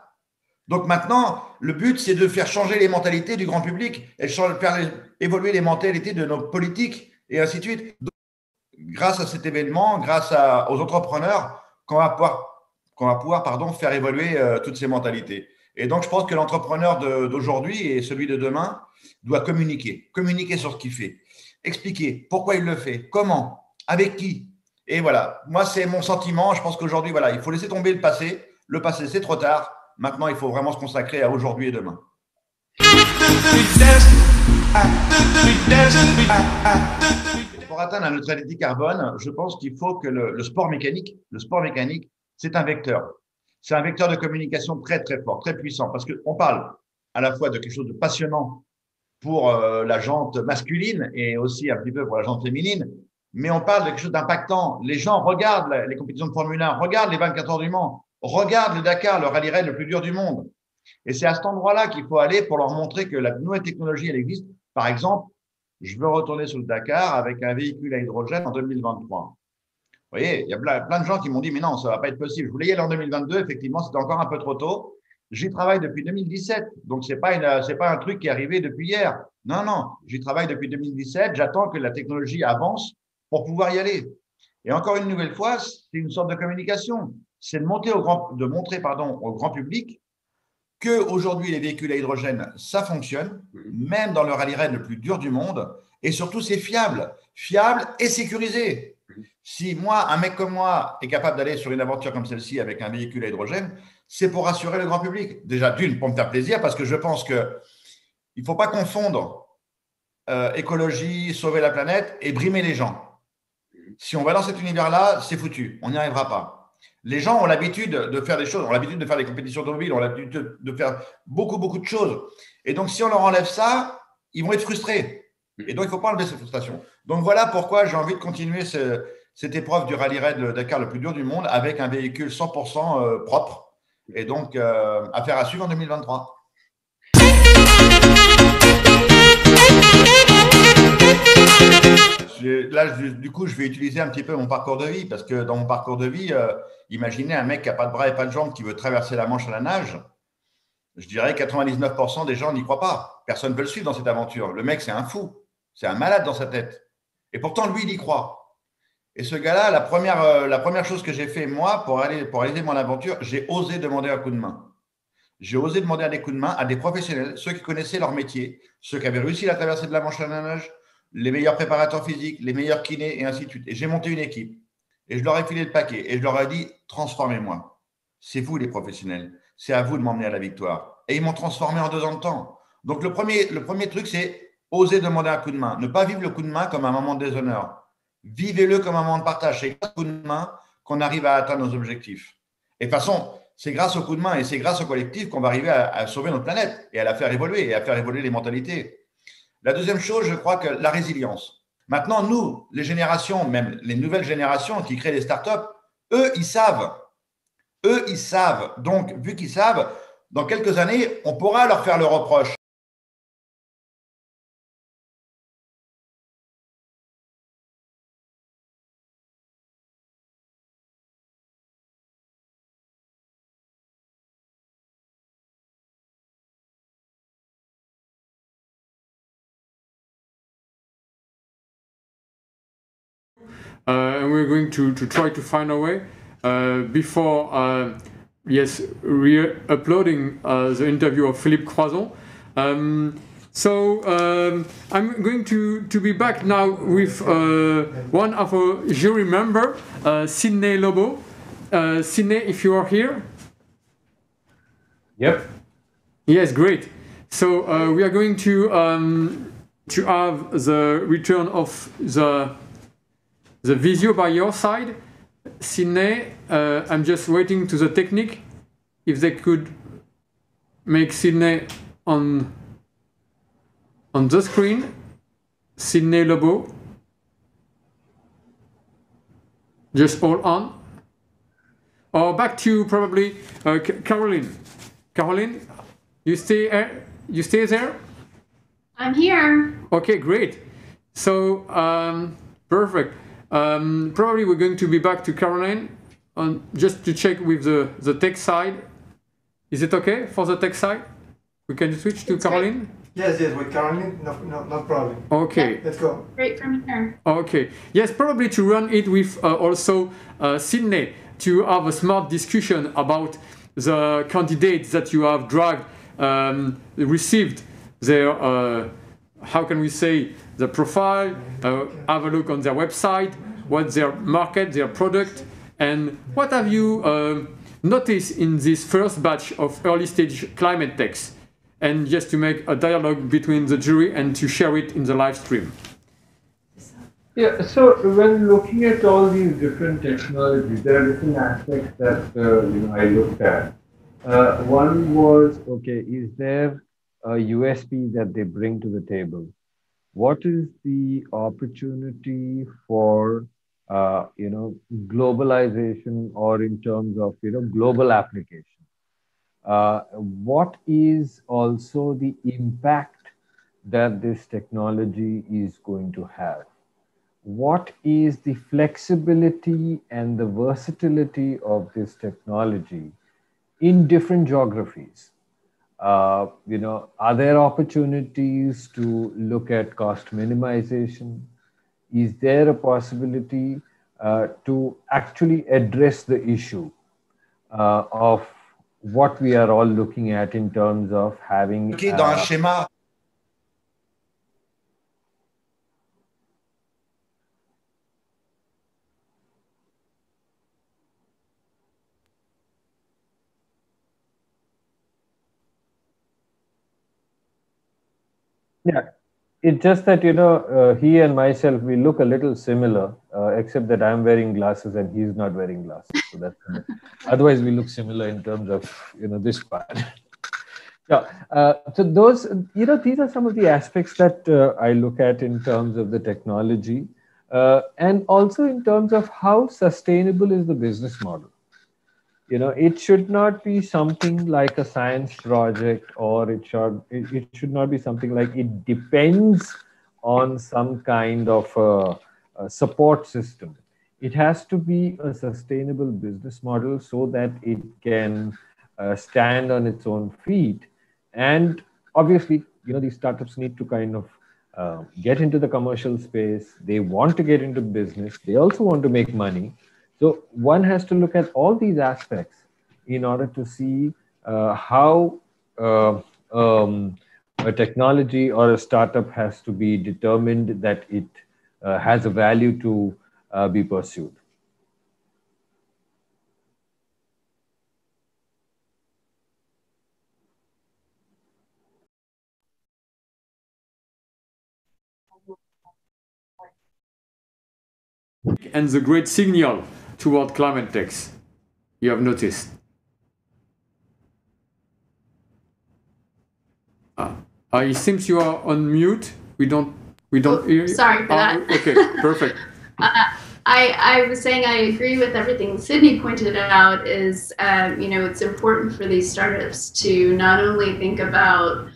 Donc maintenant, le but, c'est de faire changer les mentalités du grand public et faire évoluer les mentalités de nos politiques et ainsi de suite. Donc, grâce à cet événement, grâce aux entrepreneurs, qu'on va pouvoir faire évoluer toutes ces mentalités. Et donc, je pense que l'entrepreneur d'aujourd'hui et celui de demain doit communiquer sur ce qu'il fait, expliquer pourquoi il le fait, comment, avec qui. Et voilà, moi, c'est mon sentiment. Je pense qu'aujourd'hui, voilà, il faut laisser tomber le passé. Le passé, c'est trop tard. Maintenant, il faut vraiment se consacrer à aujourd'hui et demain. Pour atteindre la neutralité carbone, je pense qu'il faut que le sport mécanique, c'est un vecteur. C'est un vecteur de communication très, très fort, très puissant, parce qu'on parle à la fois de quelque chose de passionnant pour la jante masculine et aussi un petit peu pour la jante féminine, mais on parle de quelque chose d'impactant. Les gens regardent les compétitions de Formule 1, regardent les 24 heures du Mans, regardent le Dakar, le rallye-raid le plus dur du monde. Et c'est à cet endroit-là qu'il faut aller pour leur montrer que la nouvelle technologie, elle existe, Par exemple, je veux retourner sur le Dakar avec un véhicule à hydrogène en 2023. Vous voyez, il y a plein de gens qui m'ont dit, mais non, ça ne va pas être possible. Je voulais y aller en 2022, effectivement, c'était encore un peu trop tôt. J'y travaille depuis 2017, donc c'est pas un truc qui est arrivé depuis hier. Non, non, j'y travaille depuis 2017, j'attends que la technologie avance pour pouvoir y aller. Et encore une nouvelle fois, c'est une sorte de communication. C'est de montrer au grand public qu'aujourd'hui, les véhicules à hydrogène, ça fonctionne, même dans le rallye-raid le plus dur du monde, et surtout, c'est fiable et sécurisé. Si moi, un mec comme moi est capable d'aller sur une aventure comme celle-ci avec un véhicule à hydrogène, c'est pour rassurer le grand public. Déjà, d'une, pour me faire plaisir, parce que je pense qu'il ne faut pas confondre écologie, sauver la planète et brimer les gens. Si on va dans cet univers-là, c'est foutu, on n'y arrivera pas. Les gens ont l'habitude de faire des choses, ont l'habitude de faire des compétitions automobiles, ont l'habitude de faire beaucoup de choses. Et donc, si on leur enlève ça, ils vont être frustrés. Et donc, il ne faut pas enlever cette frustration. Donc, voilà pourquoi j'ai envie de continuer cette épreuve du rallye-raid Dakar le plus dur du monde avec un véhicule 100% propre. Et donc, affaire à suivre en 2023. Là, du coup, je vais utiliser un petit peu mon parcours de vie parce que dans mon parcours de vie, imaginez un mec qui n'a pas de bras et pas de jambes qui veut traverser la Manche à la nage. Je dirais 99% des gens n'y croient pas. Personne ne veut le suivre dans cette aventure. Le mec, c'est un fou. C'est un malade dans sa tête. Et pourtant, lui, il y croit. Et ce gars-là, la première chose que j'ai fait, moi, pour réaliser mon aventure, j'ai osé demander un coup de main. J'ai osé demander des coups de main à des professionnels, ceux qui connaissaient leur métier, ceux qui avaient réussi la traversée de la Manche à la nage, les meilleurs préparateurs physiques, les meilleurs kinés, et ainsi de suite. Et j'ai monté une équipe. Et je leur ai filé le paquet. Et je leur ai dit, transformez-moi. C'est vous les professionnels. C'est à vous de m'emmener à la victoire. Et ils m'ont transformé en 2 ans de temps. Donc, le premier truc, c'est oser demander un coup de main. Ne pas vivre le coup de main comme un moment de déshonneur. Vivez-le comme un moment de partage. C'est grâce au coup de main qu'on arrive à atteindre nos objectifs. Et de toute façon, c'est grâce au coup de main et c'est grâce au collectif qu'on va arriver à sauver notre planète et à la faire évoluer et à faire évoluer les mentalités. La deuxième chose, je crois que la résilience. Maintenant, nous, les générations, même les nouvelles générations qui créent des startups, eux, ils savent. Donc, vu qu'ils savent, dans quelques années, on pourra leur faire le reproche. And we're going to try to find a way before re-uploading the interview of Philippe Croizon. I'm going to be back now with one of our jury member, Sydney Lobo. Sydney, if you are here. Yep. Yes, great. So we are going to have the return of the video by your side. Sydney, I'm just waiting to the technique if they could make Sydney on the screen. Sydney Lobo. Just hold on. Or back to probably Caroline. Caroline, you stay there? I'm here. Okay, great. So perfect. Probably we're going to be back to Caroline just to check with the tech side. Is it okay for the tech side? We can switch to Caroline? Great. Yes, with Caroline, no problem. Okay. Yeah. Let's go. Great from here. Okay. Yes, probably to run it with also Sydney to have a smart discussion about the candidates that you have received their, how can we say, the profile, have a look on their website, what's their market, their product, and what have you noticed in this first batch of early stage climate techs, and just to make a dialogue between the jury and to share it in the live stream. Yeah, so when looking at all these different technologies, there are different aspects that I looked at. One was, okay, is there a USP that they bring to the table? What is the opportunity for globalization, or in terms of global application? What is also the impact that this technology is going to have? What is the flexibility and the versatility of this technology in different geographies? Are there opportunities to look at cost minimization? Is there a possibility to actually address the issue of what we are all looking at in terms of having dans un schéma. Yeah, it's just that, he and myself, we look a little similar, except that I'm wearing glasses and he's not wearing glasses. So that's, otherwise we look similar in terms of, this part. Yeah, so those, these are some of the aspects that I look at in terms of the technology and also in terms of how sustainable is the business model. It should not be something like a science project, or it should not be something like it depends on some kind of a support system. It has to be a sustainable business model so that it can stand on its own feet. And obviously, these startups need to kind of get into the commercial space. They want to get into business. They also want to make money. So one has to look at all these aspects in order to see how a technology or a startup has to be determined that it has a value to be pursued. And the great signal toward ClimateTechs, you have noticed. It seems you are on mute. We don't hear you. Sorry for that. Okay, perfect. I was saying I agree with everything Sydney pointed out. Is it's important for these startups to not only think about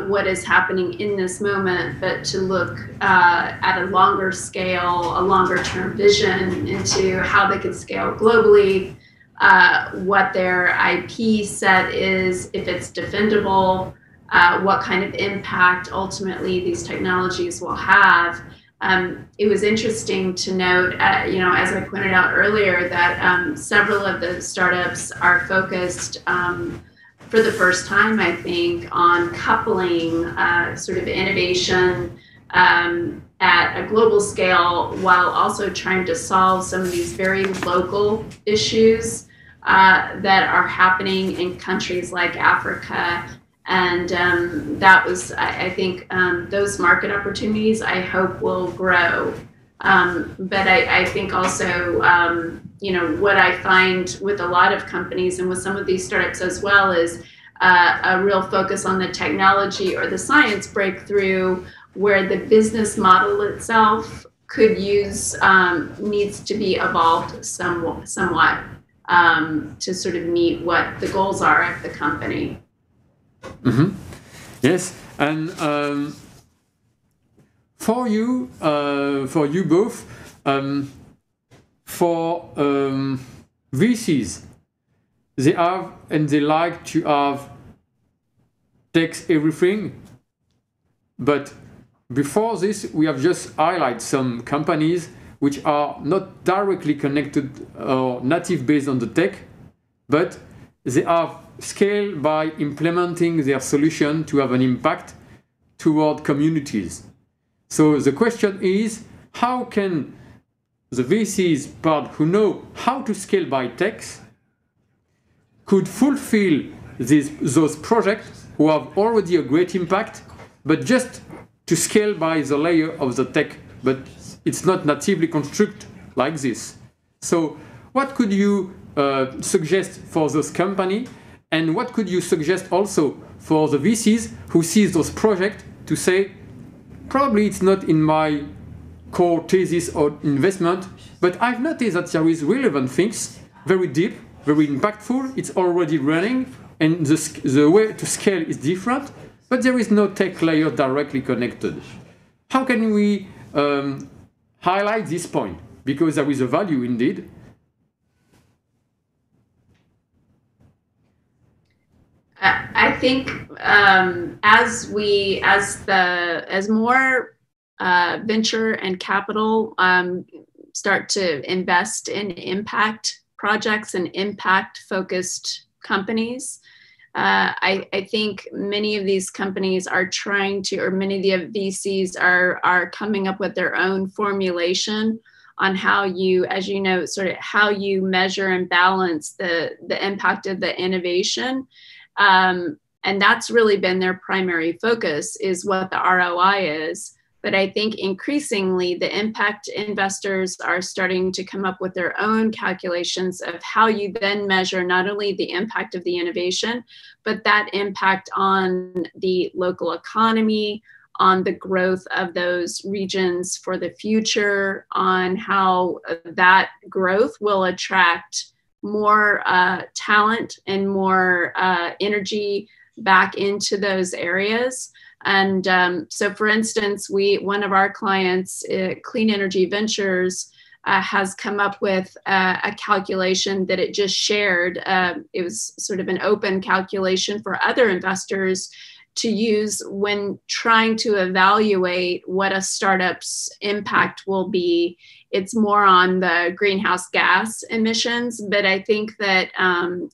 what is happening in this moment, but to look at a longer scale, a longer term vision into how they could scale globally, what their IP set is, if it's defendable, what kind of impact ultimately these technologies will have. It was interesting to note, as I pointed out earlier, that several of the startups are focused for the first time, I think, on coupling sort of innovation at a global scale while also trying to solve some of these very local issues that are happening in countries like Africa. And that was, I think, those market opportunities, I hope, will grow. But I think also, what I find with a lot of companies and with some of these startups as well is a real focus on the technology or the science breakthrough, where the business model itself could needs to be evolved somewhat to sort of meet what the goals are of the company. Mm-hmm. Yes, and for you both, for VCs, they have and they like to have text everything, but before this, we have just highlighted some companies which are not directly connected or native based on the tech, but they have scale by implementing their solution to have an impact toward communities. So the question is, how can the VCs part who know how to scale by techs could fulfill those projects who have already a great impact, but just to scale by the layer of the tech, but it's not natively constructed like this. So what could you suggest for those companies? And what could you suggest also for the VCs who sees those projects to say, probably it's not in my core thesis or investment, but I've noticed that there is relevant things, very deep, very impactful, it's already running, and the way to scale is different. but there is no tech layer directly connected. How can we highlight this point? Because there is a value indeed. I think as more venture and capital start to invest in impact projects and impact focused companies, I think many of these companies are trying to, or many of the VCs are coming up with their own formulation on how you, as you know, sort of how you measure and balance the impact of the innovation. And that's really been their primary focus, is what the ROI is. But I think increasingly the impact investors are starting to come up with their own calculations of how you then measure not only the impact of the innovation, but that impact on the local economy, on the growth of those regions for the future, on how that growth will attract more talent and more energy back into those areas. And so, for instance, one of our clients, Clean Energy Ventures, has come up with a calculation that it just shared. It was sort of an open calculation for other investors to use when trying to evaluate what a startup's impact will be. It's more on the greenhouse gas emissions, but I think that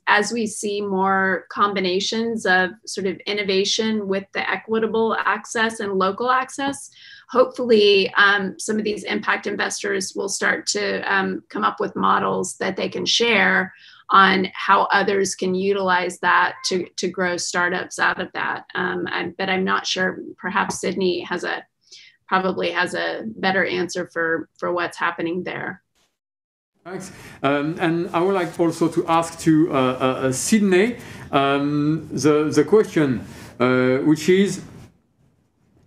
as we see more combinations of sort of innovation with the equitable access and local access, hopefully some of these impact investors will start to come up with models that they can share on how others can utilize that to grow startups out of that. But I'm not sure, perhaps Sydney probably has a better answer for what's happening there. Thanks. And I would like also to ask to Sydney the question, which is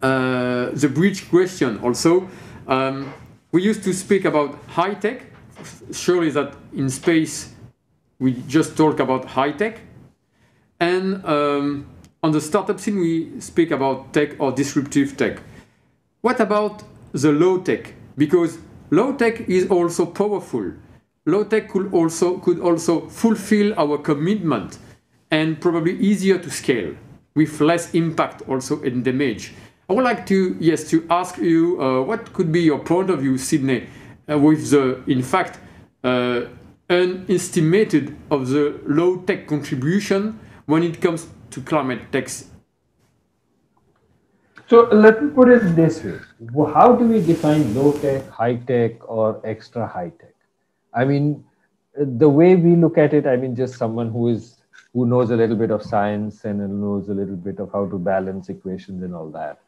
the bridge question also. We used to speak about high tech. Surely that in space we just talk about high tech. And on the startup scene we speak about tech or disruptive tech. What about the low tech? Because low tech is also powerful. Low tech could also fulfill our commitment and probably easier to scale with less impact also in damage. I would like to ask you what could be your point of view, Sydney, with the in fact unestimated of the low tech contribution when it comes to ClimateTechs. So let me put it this way. How do we define low tech, high tech, or extra high tech? I mean, the way we look at it, I mean, just someone who knows a little bit of science and knows a little bit of how to balance equations and all that.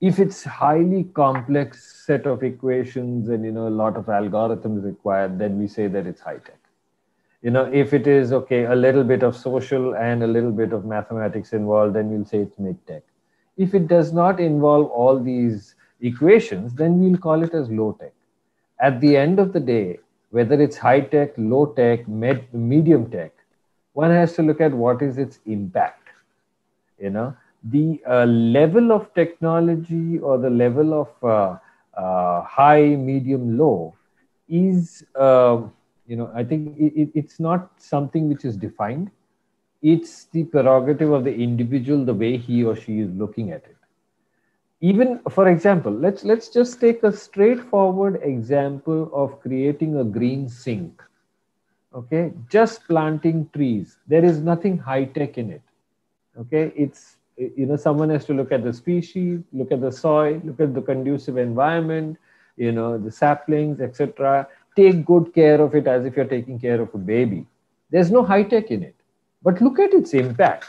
If it's highly complex set of equations and, a lot of algorithms required, then we say that it's high tech. If it is, okay, a little bit of social and a little bit of mathematics involved, then we'll say it's mid-tech. If it does not involve all these equations, then we'll call it as low tech. At the end of the day, whether it's high tech, low tech, medium tech, one has to look at what is its impact. The level of technology or the level of high, medium, low is, I think it's not something which is defined. It's the prerogative of the individual, the way he or she is looking at it. Even, for example, let's just take a straightforward example of creating a green sink. Okay, just planting trees. There is nothing high tech in it. Okay, it's, someone has to look at the species, look at the soil, look at the conducive environment, the saplings, etc. Take good care of it as if you're taking care of a baby. There's no high tech in it. But look at its impact.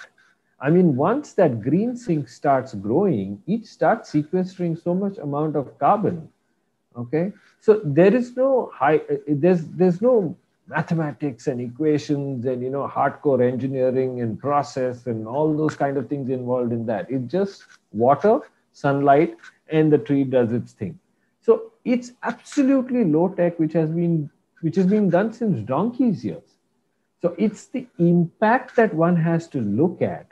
I mean, once that green sink starts growing, it starts sequestering so much amount of carbon. Okay, so there is no there's no mathematics and equations and hardcore engineering and process and all those kind of things involved in that. It's just water, sunlight, and the tree does its thing. So it's absolutely low tech, which has been done since donkey's years. So it's the impact that one has to look at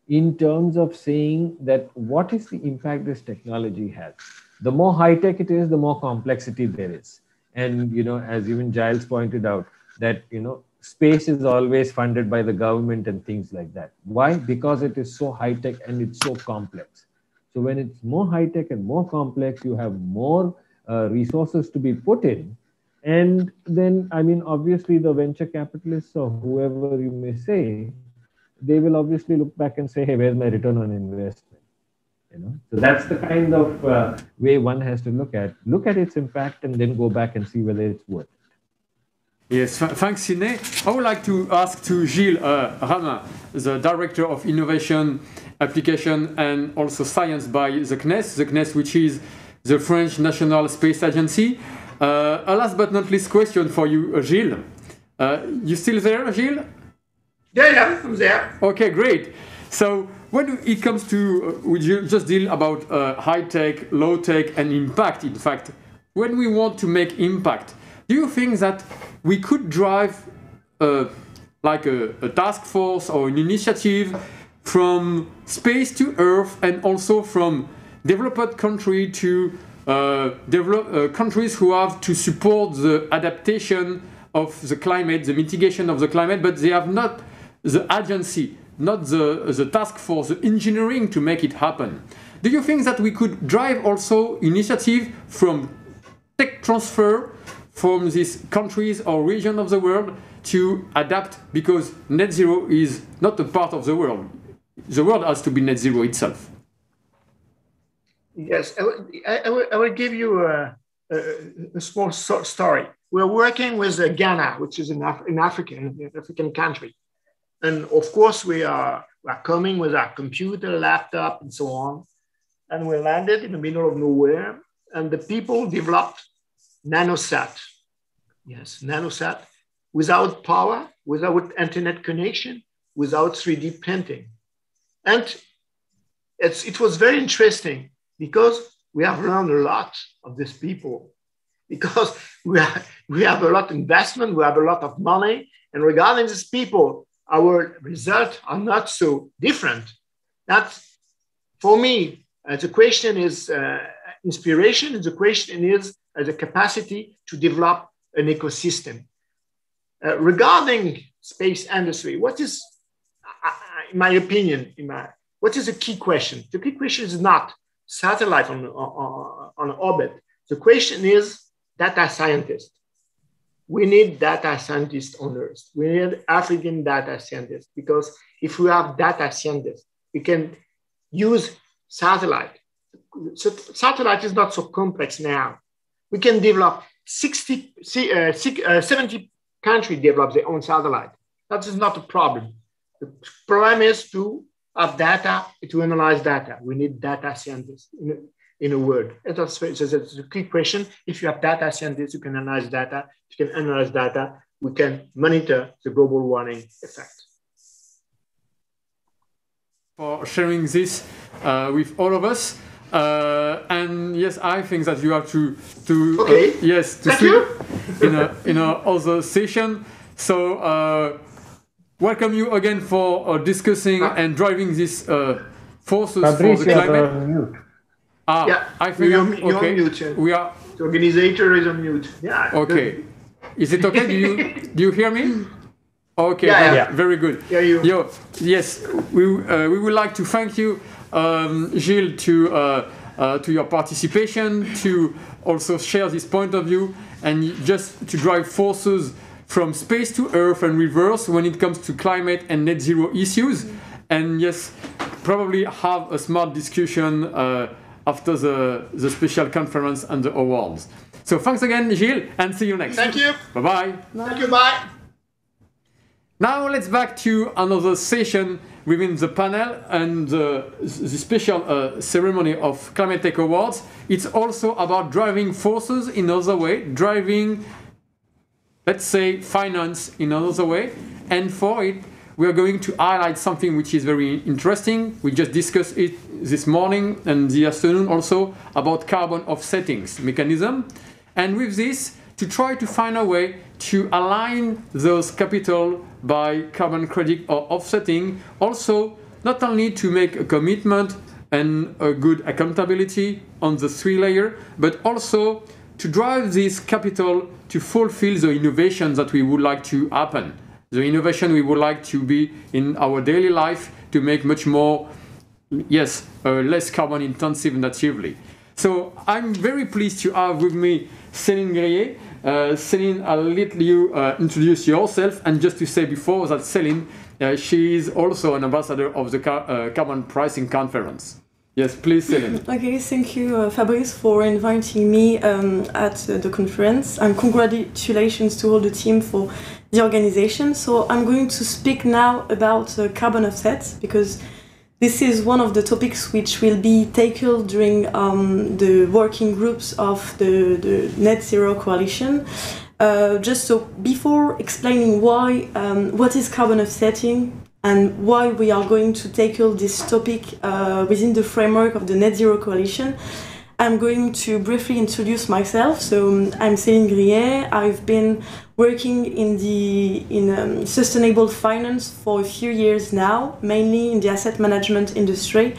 in terms of saying that what is the impact this technology has. The more high-tech it is, the more complexity there is. And, you know, as even Gilles pointed out, that, you know, space is always funded by the government and things like that. Why? Because it is so high-tech and it's so complex. So when it's more high-tech and more complex, you have more resources to be put in. And then, I mean, obviously the venture capitalists or whoever you may say, they will obviously look back and say, hey, where's my return on investment? You know, so that's the kind of way one has to look at its impact and then go back and see whether it's worth it. Yes, thanks, Sidney. I would like to ask to Gilles Ramin, the Director of Innovation, Application and also Science by the CNES, which is the French National Space Agency. A last but not least question for you, Gilles. You still there, Gilles? Yeah, I'm there. Okay, great. So when it comes to, we just deal about high-tech, low-tech, and impact, in fact, when we want to make impact, do you think that we could drive like a task force or an initiative from space to Earth and also from developed country to countries who have to support the adaptation of the climate, the mitigation of the climate, but they have not the agency, not the task force, the engineering to make it happen. Do you think that we could drive also initiative from tech transfer from these countries or region of the world to adapt, because net zero is not a part of the world. The world has to be net zero itself. Yes, I will give you a small story. We're working with Ghana, which is an African country. And of course, we are coming with our computer, laptop, and so on. And we landed in the middle of nowhere. And the people developed nanosat. Yes, nanosat, without power, without internet connection, without 3D printing. And it was very interesting because we have learned a lot of these people, because we have a lot of investment, we have a lot of money. And regarding these people, our results are not so different. That's, for me, the question is inspiration, the question is the capacity to develop an ecosystem. Regarding space industry, what is, in my opinion, what is the key question? The key question is not satellite on orbit. The question is data scientists. We need data scientists on Earth. We need African data scientists, because if we have data scientists, we can use satellite. So satellite is not so complex now. We can develop 70 countries develop their own satellite. That is not a problem. The problem is to have data, to analyze data. We need data scientists in a word. That's a key question. If you have data scientists, you can analyze data. If you can analyze data, we can monitor the global warming effect. For sharing this with all of us. And yes, I think that you have to okay. Yes, to Thank you. in a other session. So welcome you again for discussing and driving these forces Fabrice, for the climate. On mute. Yeah, I think you're okay. on mute. We are. The organizer is on mute. Yeah. Okay. Good. Is it okay? Do you hear me? Okay. Yeah. Very good. Yeah, you. Yes, we would like to thank you, Gilles, to your participation, to also share this point of view, and just to drive forces from space to Earth and reverse when it comes to climate and net zero issues. And yes, probably have a smart discussion after the special conference and the awards. So thanks again, Gilles, and see you next. Thank you. Bye-bye. Thank you, bye. Now let's back to another session within the panel and the special ceremony of ClimateTechAwards. It's also about driving forces in another way, driving, let's say, finance in another way. And for it, we are going to highlight something which is very interesting. We just discussed it this morning and the afternoon also about carbon offsetting mechanism. And with this, to try to find a way to align those capital by carbon credit or offsetting, also not only to make a commitment and a good accountability on the 3 layer, but also to drive this capital to fulfill the innovation that we would like to happen. The innovation we would like to be in our daily life to make much more, less carbon intensive natively. So I'm very pleased to have with me Céline Grier. Céline, I'll let you introduce yourself, and just to say before that Céline, she is also an ambassador of the Carbon Pricing Conference. Yes, please, Céline. Okay, thank you, Fabrice, for inviting me at the conference, and congratulations to all the team for the organization. So I'm going to speak now about carbon offsets, because this is one of the topics which will be tackled during the working groups of the NetZeroCoalition. Just so before explaining why, what is carbon offsetting and why we are going to tackle this topic within the framework of the NetZeroCoalition, I'm going to briefly introduce myself. So I'm Céline Grier. I've been working in sustainable finance for a few years now, mainly in the asset management industry,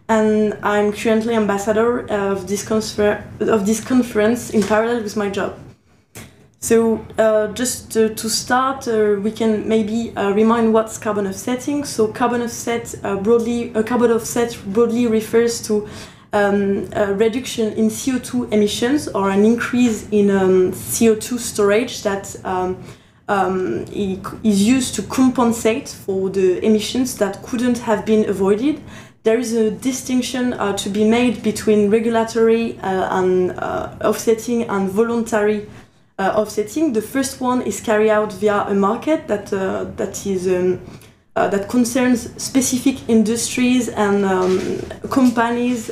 and I'm currently ambassador of this conference in parallel with my job. So just to start, we can maybe remind what's carbon offsetting. So carbon offset broadly refers to a reduction in CO2 emissions or an increase in CO2 storage that is used to compensate for the emissions that couldn't have been avoided. There is a distinction to be made between regulatory and offsetting and voluntary offsetting. The first one is carried out via a market that concerns specific industries and companies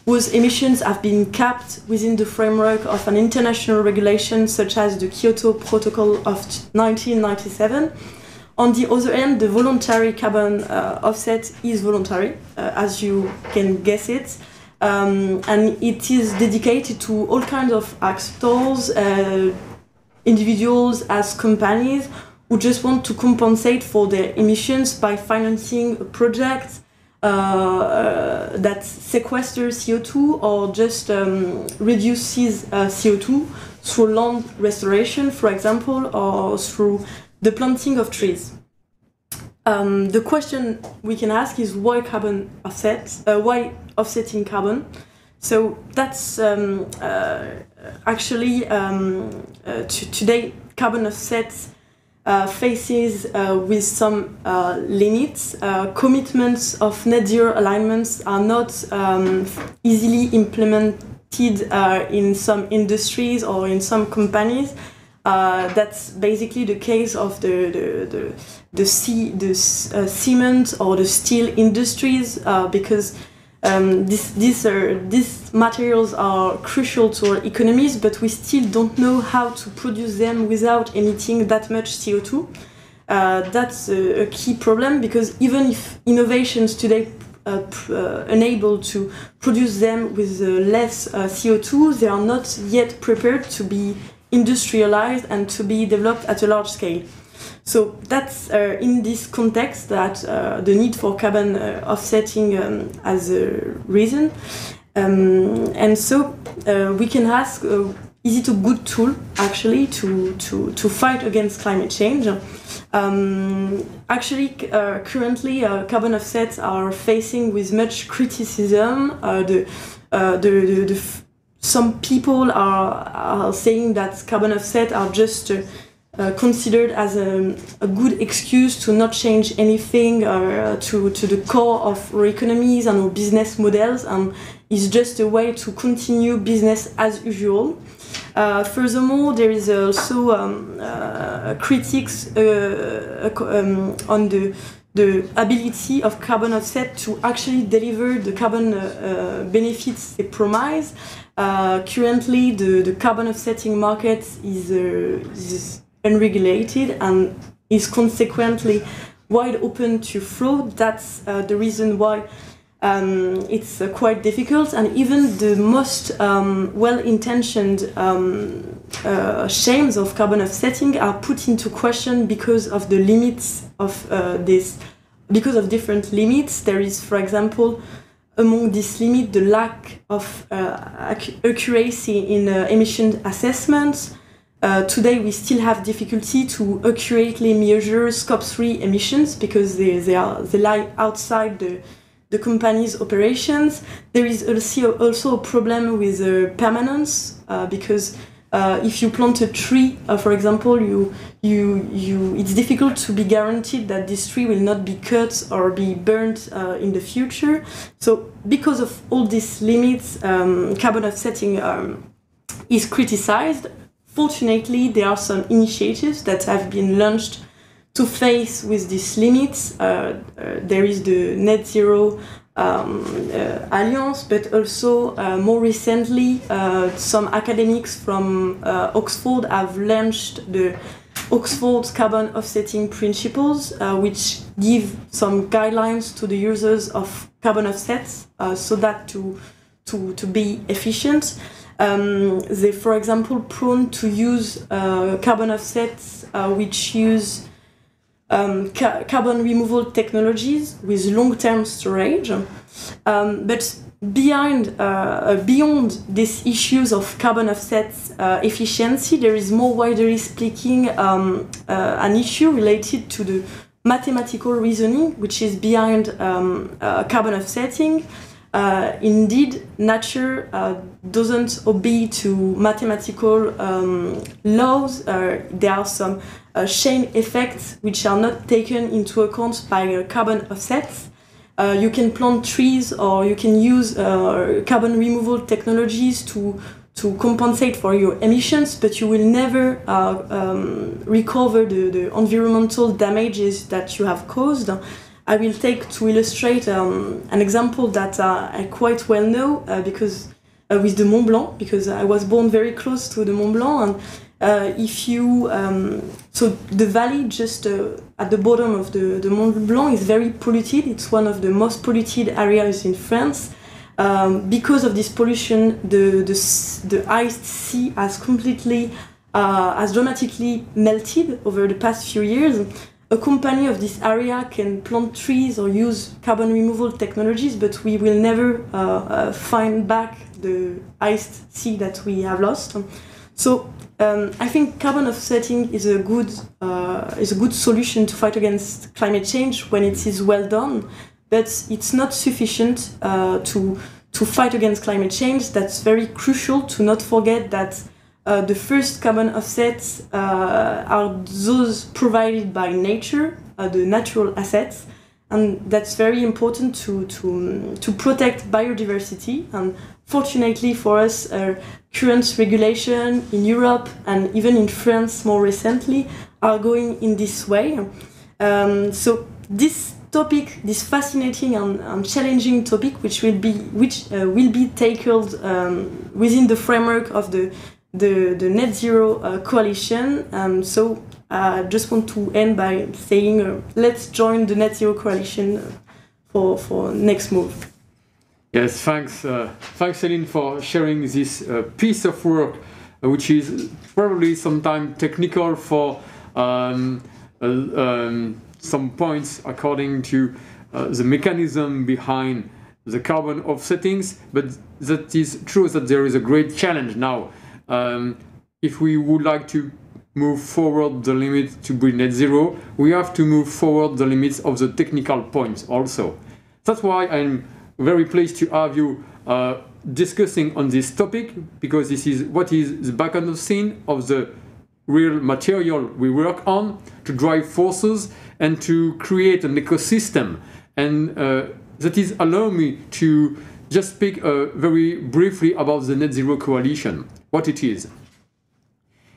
whose emissions have been capped within the framework of an international regulation such as the Kyoto Protocol of 1997. On the other hand, the voluntary carbon offset is voluntary, as you can guess it, and it is dedicated to all kinds of actors, individuals as companies, who just want to compensate for their emissions by financing a project that sequesters CO2 or just reduces CO2 through land restoration, for example, or through the planting of trees. The question we can ask is why carbon offsets? Why offsetting carbon? So that's actually today carbon offsets faces with some limits. Commitments of net zero alignments are not easily implemented in some industries or in some companies. That's basically the case of the cement or the steel industries, because these materials are crucial to our economies, but we still don't know how to produce them without emitting that much CO2. That's a key problem, because even if innovations today enable to produce them with less CO2, they are not yet prepared to be industrialized and to be developed at a large scale. So that's in this context that the need for carbon offsetting as a reason. And so we can ask, is it a good tool actually to fight against climate change? Actually, currently carbon offsets are facing with much criticism. Some people are saying that carbon offsets are just considered as a good excuse to not change anything to the core of our economies and our business models, and is just a way to continue business as usual. Furthermore, there is also critiques on the ability of carbon offset to actually deliver the carbon benefits they promise. Currently, the carbon offsetting market is unregulated and is consequently wide open to fraud. That's the reason why it's quite difficult, and even the most well-intentioned shames of carbon offsetting are put into question because of the limits of this because of different limits. There is, for example, among this limit, the lack of accuracy in emission assessments. Today, we still have difficulty to accurately measure Scope 3 emissions because they lie outside the company's operations. There is also a problem with permanence because if you plant a tree, for example, it's difficult to be guaranteed that this tree will not be cut or be burnt in the future. So because of all these limits, carbon offsetting is criticized. Fortunately, there are some initiatives that have been launched to face with these limits. There is the NetZero Alliance, but also more recently, some academics from Oxford have launched the Oxford Carbon Offsetting Principles, which give some guidelines to the users of carbon offsets so that to be efficient. They, for example, prone to use carbon offsets which use carbon removal technologies with long-term storage. But beyond these issues of carbon offsets efficiency, there is more widely speaking an issue related to the mathematical reasoning which is behind carbon offsetting. Indeed, nature doesn't obey to mathematical laws. There are some chain effects which are not taken into account by carbon offsets. You can plant trees or you can use carbon removal technologies to compensate for your emissions, but you will never recover the environmental damages that you have caused. I will take to illustrate an example that I quite well know because with the Mont Blanc, because I was born very close to the Mont Blanc, and if you so the valley just at the bottom of the Mont Blanc is very polluted. It's one of the most polluted areas in France. Because of this pollution, the iced sea has has dramatically melted over the past few years. A company of this area can plant trees or use carbon removal technologies, but we will never find back the iced sea that we have lost. So I think carbon offsetting is a good solution to fight against climate change when it is well done, but it's not sufficient to fight against climate change. That's very crucial to not forget that the first carbon offsets are those provided by nature, the natural assets, and that's very important to protect biodiversity. And fortunately for us, current regulation in Europe and even in France more recently are going in this way. So this topic, this fascinating and challenging topic, which will be tackled within the framework of the NetZero Coalition. So I just want to end by saying let's join the NetZero Coalition for next move. Yes, thanks Céline for sharing this piece of work, which is probably sometimes technical for some points according to the mechanism behind the carbon offsettings, but that is true that there is a great challenge now. If we would like to move forward the limit to be net zero, we have to move forward the limits of the technical points also. That's why I'm very pleased to have you discussing on this topic, because this is what is the back end of scene of the real material we work on to drive forces and to create an ecosystem. And that is allow me to just speak very briefly about the NetZeroCoalition, what it is.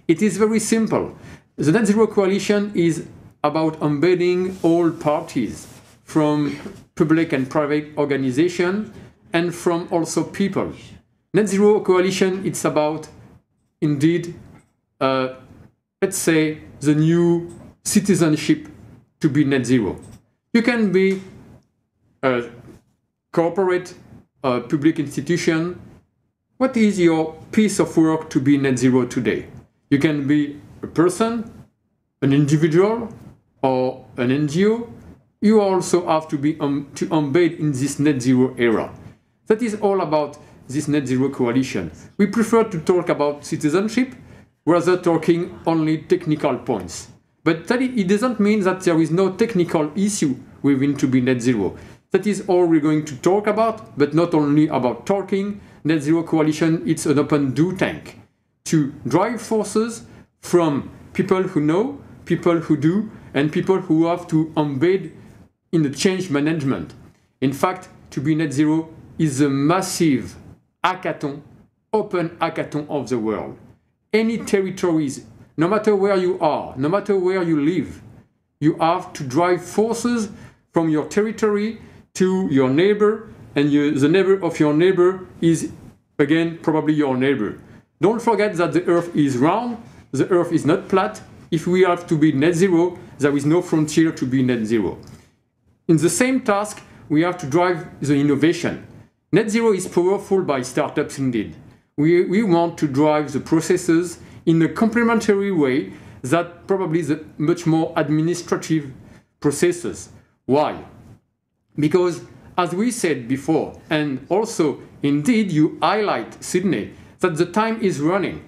It is very simple. The NetZeroCoalition is about embedding all parties, from public and private organizations and from also people. NetZeroCoalition, it's about, indeed, let's say, the new citizenship to be net zero. You can be a corporate, public institution. What is your piece of work to be net zero today? You can be a person, an individual, or an NGO. you also have to be to embed in this net zero era. That is all about this net zero coalition. We prefer to talk about citizenship rather talking only technical points. But it doesn't mean that there is no technical issue within to be net zero. That is all we're going to talk about, but not only about talking. Net Zero Coalition, it's an OpenDoTank to drive forces from people who know, people who do, and people who have to embed in the change management. In fact, to be net zero is a massive hackathon, open hackathon of the world. Any territories, no matter where you are, no matter where you live, you have to drive forces from your territory to your neighbor, and the neighbor of your neighbor is, again, probably your neighbor. Don't forget that the Earth is round, the Earth is not flat. If we have to be net zero, there is no frontier to be net zero. In the same task, we have to drive the innovation. Net zero is powerful by startups indeed. We want to drive the processes in a complementary way that probably the much more administrative processes. Why? Because as we said before, and also indeed you highlight, Sydney, that the time is running.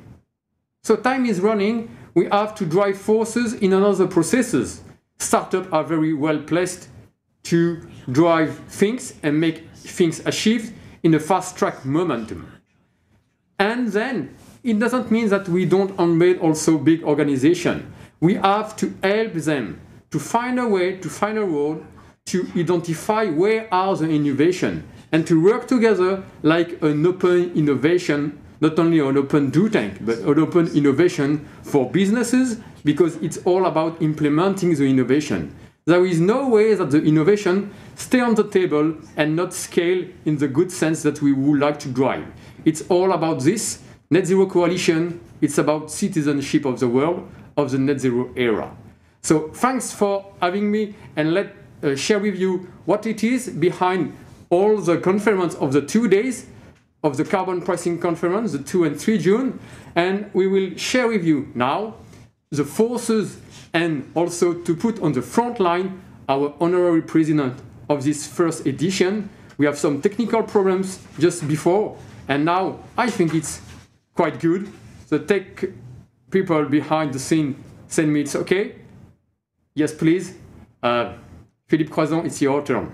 So time is running, we have to drive forces in another processes. Startups are very well placed to drive things and make things achieved in a fast-track momentum. And then it doesn't mean that we don't embed also big organizations. We have to help them to find a way, to find a road, to identify where are the innovation, and to work together like an open innovation, not only an OpenDoTank, but an open innovation for businesses, because it's all about implementing the innovation. There is no way that the innovation stay on the table and not scale in the good sense that we would like to drive. It's all about this. Net Zero Coalition, it's about citizenship of the world, of the net zero era. So thanks for having me, and let share with you what it is behind all the conference of the 2 days of the carbon pricing conference, the 2 and 3 June. And we will share with you now the forces, and also to put on the front line our honorary president of this first edition. We have some technical problems just before, and now I think it's quite good. The tech people behind the scene send me it's okay. Yes, please. Philippe Croizon, it's your turn.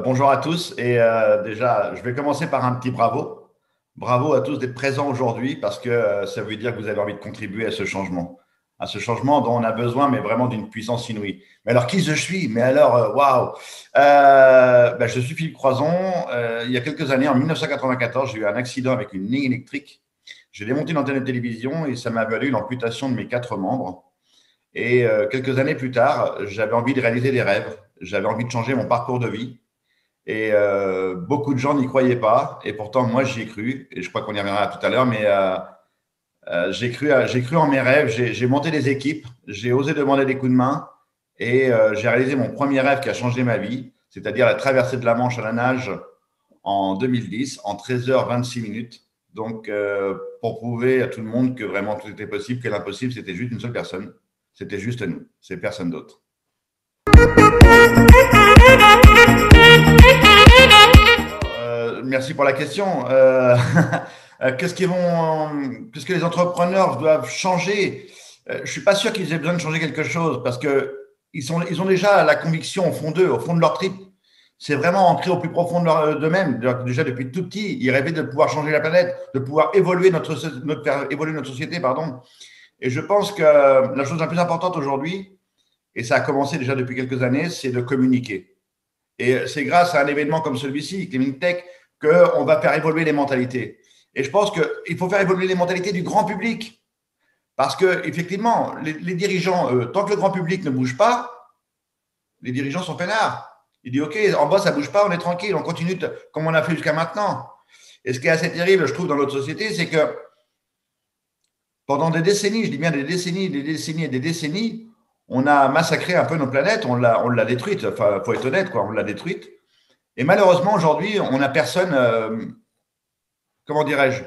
Bonjour à tous, et déjà je vais commencer par un petit bravo. Bravo à tous d'être présents aujourd'hui, parce que ça veut dire que vous avez envie de contribuer à ce changement dont on a besoin, mais vraiment d'une puissance inouïe. Mais alors qui je suis? Mais alors, waouh! Je suis Philippe Croizon. Il y a quelques années, en 1994, j'ai eu un accident avec une ligne électrique. J'ai démonté une antenne de télévision et ça m'a valu l'amputation de mes 4 membres. Et quelques années plus tard, j'avais envie de réaliser des rêves. J'avais envie de changer mon parcours de vie. Et beaucoup de gens n'y croyaient pas. Et pourtant, moi, j'y ai cru. Et je crois qu'on y reviendra tout à l'heure. Mais j'ai cru en mes rêves. J'ai monté des équipes. J'ai osé demander des coups de main. Et j'ai réalisé mon premier rêve qui a changé ma vie, c'est-à-dire la traversée de la Manche à la nage en 2010, en 13h26 minutes. Donc, pour prouver à tout le monde que vraiment tout était possible, que l'impossible, c'était juste une seule personne. C'était juste nous. C'est personne d'autre. Merci pour la question. Qu'est-ce que les entrepreneurs doivent changer? Je ne suis pas sûr qu'ils aient besoin de changer quelque chose, parce qu'ils ont déjà la conviction au fond d'eux, au fond de leur trip. C'est vraiment ancré au plus profond d'eux-mêmes. Déjà depuis tout petit, ils rêvaient de pouvoir changer la planète, de pouvoir évoluer faire évoluer notre société, pardon. Et je pense que la chose la plus importante aujourd'hui, et ça a commencé déjà depuis quelques années, c'est de communiquer. Et c'est grâce à un événement comme celui-ci, ClimateTech, qu'on va faire évoluer les mentalités. Et je pense qu'il faut faire évoluer les mentalités du grand public. Parce qu'effectivement, les dirigeants, tant que le grand public ne bouge pas, les dirigeants sont peinards. Ils disent, OK, en bas, ça ne bouge pas, on est tranquille, on continue comme on a fait jusqu'à maintenant. Et ce qui est assez terrible, je trouve, dans notre société, c'est que pendant des décennies, je dis bien des décennies et des décennies, on a massacré un peu nos planètes, on l'a détruite, enfin, il faut être honnête, quoi, on l'a détruite. Et malheureusement, aujourd'hui, on n'a personne, comment dirais-je,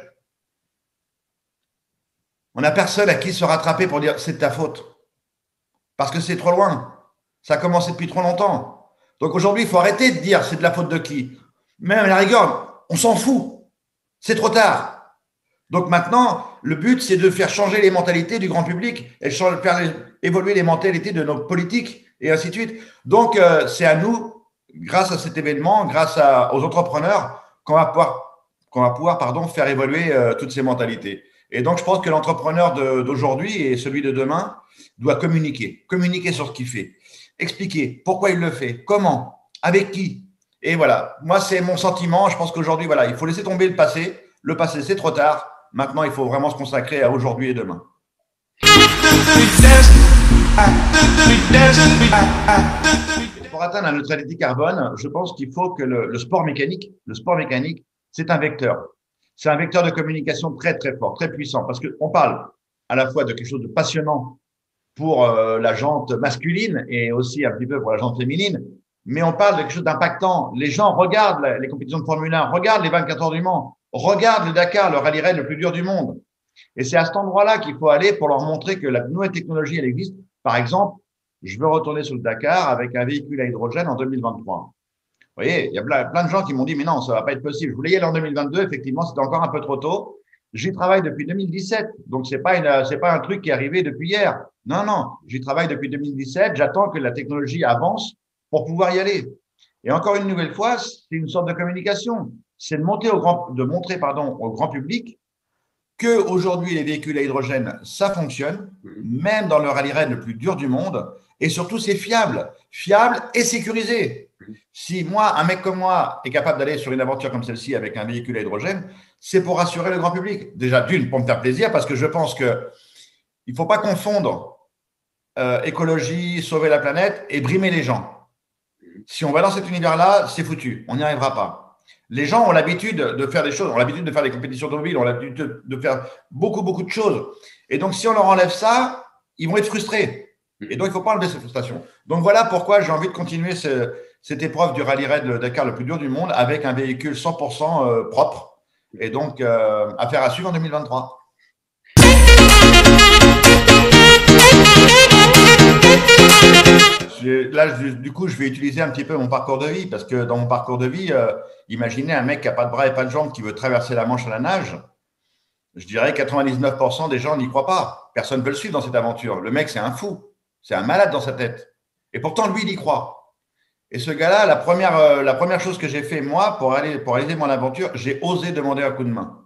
on n'a personne à qui se rattraper pour dire c'est de ta faute. Parce que c'est trop loin. Ça a commencé depuis trop longtemps. Donc aujourd'hui, il faut arrêter de dire c'est de la faute de qui. Même à la rigueur, on s'en fout. C'est trop tard. Donc maintenant, le but, c'est de faire changer les mentalités du grand public et faire évoluer les mentalités de nos politiques et ainsi de suite. Donc, c'est à nous, grâce à cet événement, grâce aux entrepreneurs, qu'on va pouvoir faire évoluer toutes ces mentalités. Et donc, je pense que l'entrepreneur d'aujourd'hui et celui de demain doit communiquer sur ce qu'il fait, expliquer pourquoi il le fait, comment, avec qui. Et voilà, moi, c'est mon sentiment. Je pense qu'aujourd'hui, voilà, il faut laisser tomber le passé. Le passé, c'est trop tard. Maintenant, il faut vraiment se consacrer à aujourd'hui et demain. Pour atteindre la neutralité carbone, je pense qu'il faut que le sport mécanique, c'est un vecteur. C'est un vecteur de communication très, très fort, très puissant, parce qu'on parle à la fois de quelque chose de passionnant pour la jante masculine et aussi un petit peu pour la jante féminine, mais on parle de quelque chose d'impactant. Les gens regardent les compétitions de Formule 1, regardent les 24 heures du Mans, regardent le Dakar, le rallye-raid le plus dur du monde. Et c'est à cet endroit-là qu'il faut aller pour leur montrer que la nouvelle technologie, elle existe. Par exemple, je veux retourner sur le Dakar avec un véhicule à hydrogène en 2023. Vous voyez, il y a plein de gens qui m'ont dit, mais non, ça va pas être possible. Je voulais y aller en 2022, effectivement, c'était encore un peu trop tôt. J'y travaille depuis 2017, donc c'est pas un truc qui est arrivé depuis hier. Non, j'y travaille depuis 2017, j'attends que la technologie avance pour pouvoir y aller. Et encore une nouvelle fois, c'est une sorte de communication. C'est de montrer au grand public que aujourd'hui les véhicules à hydrogène, ça fonctionne, même dans le rallye-raid le plus dur du monde, et surtout c'est fiable et sécurisé. Si un mec comme moi est capable d'aller sur une aventure comme celle-ci avec un véhicule à hydrogène, c'est pour rassurer le grand public. Déjà, d'une, pour me faire plaisir, parce que je pense que il faut pas confondre écologie, sauver la planète et brimer les gens. Si on va dans cet univers-là, c'est foutu, on n'y arrivera pas. Les gens ont l'habitude de faire des choses, ont l'habitude de faire des compétitions automobiles, ont l'habitude de faire beaucoup de choses. Et donc, si on leur enlève ça, ils vont être frustrés. Et donc, il ne faut pas enlever cette frustration. Donc, voilà pourquoi j'ai envie de continuer cette épreuve du rallye-raid de Dakar le plus dur du monde avec un véhicule 100% propre. Et donc, affaire à suivre en 2023. Là, du coup, je vais utiliser un petit peu mon parcours de vie parce que dans mon parcours de vie, imaginez un mec qui n'a pas de bras et pas de jambes qui veut traverser la Manche à la nage. Je dirais 99% des gens n'y croient pas. Personne ne veut le suivre dans cette aventure. Le mec, c'est un fou. C'est un malade dans sa tête. Et pourtant, lui, il y croit. Et ce gars-là, la première chose que j'ai fait, moi, pour réaliser mon aventure, j'ai osé demander un coup de main.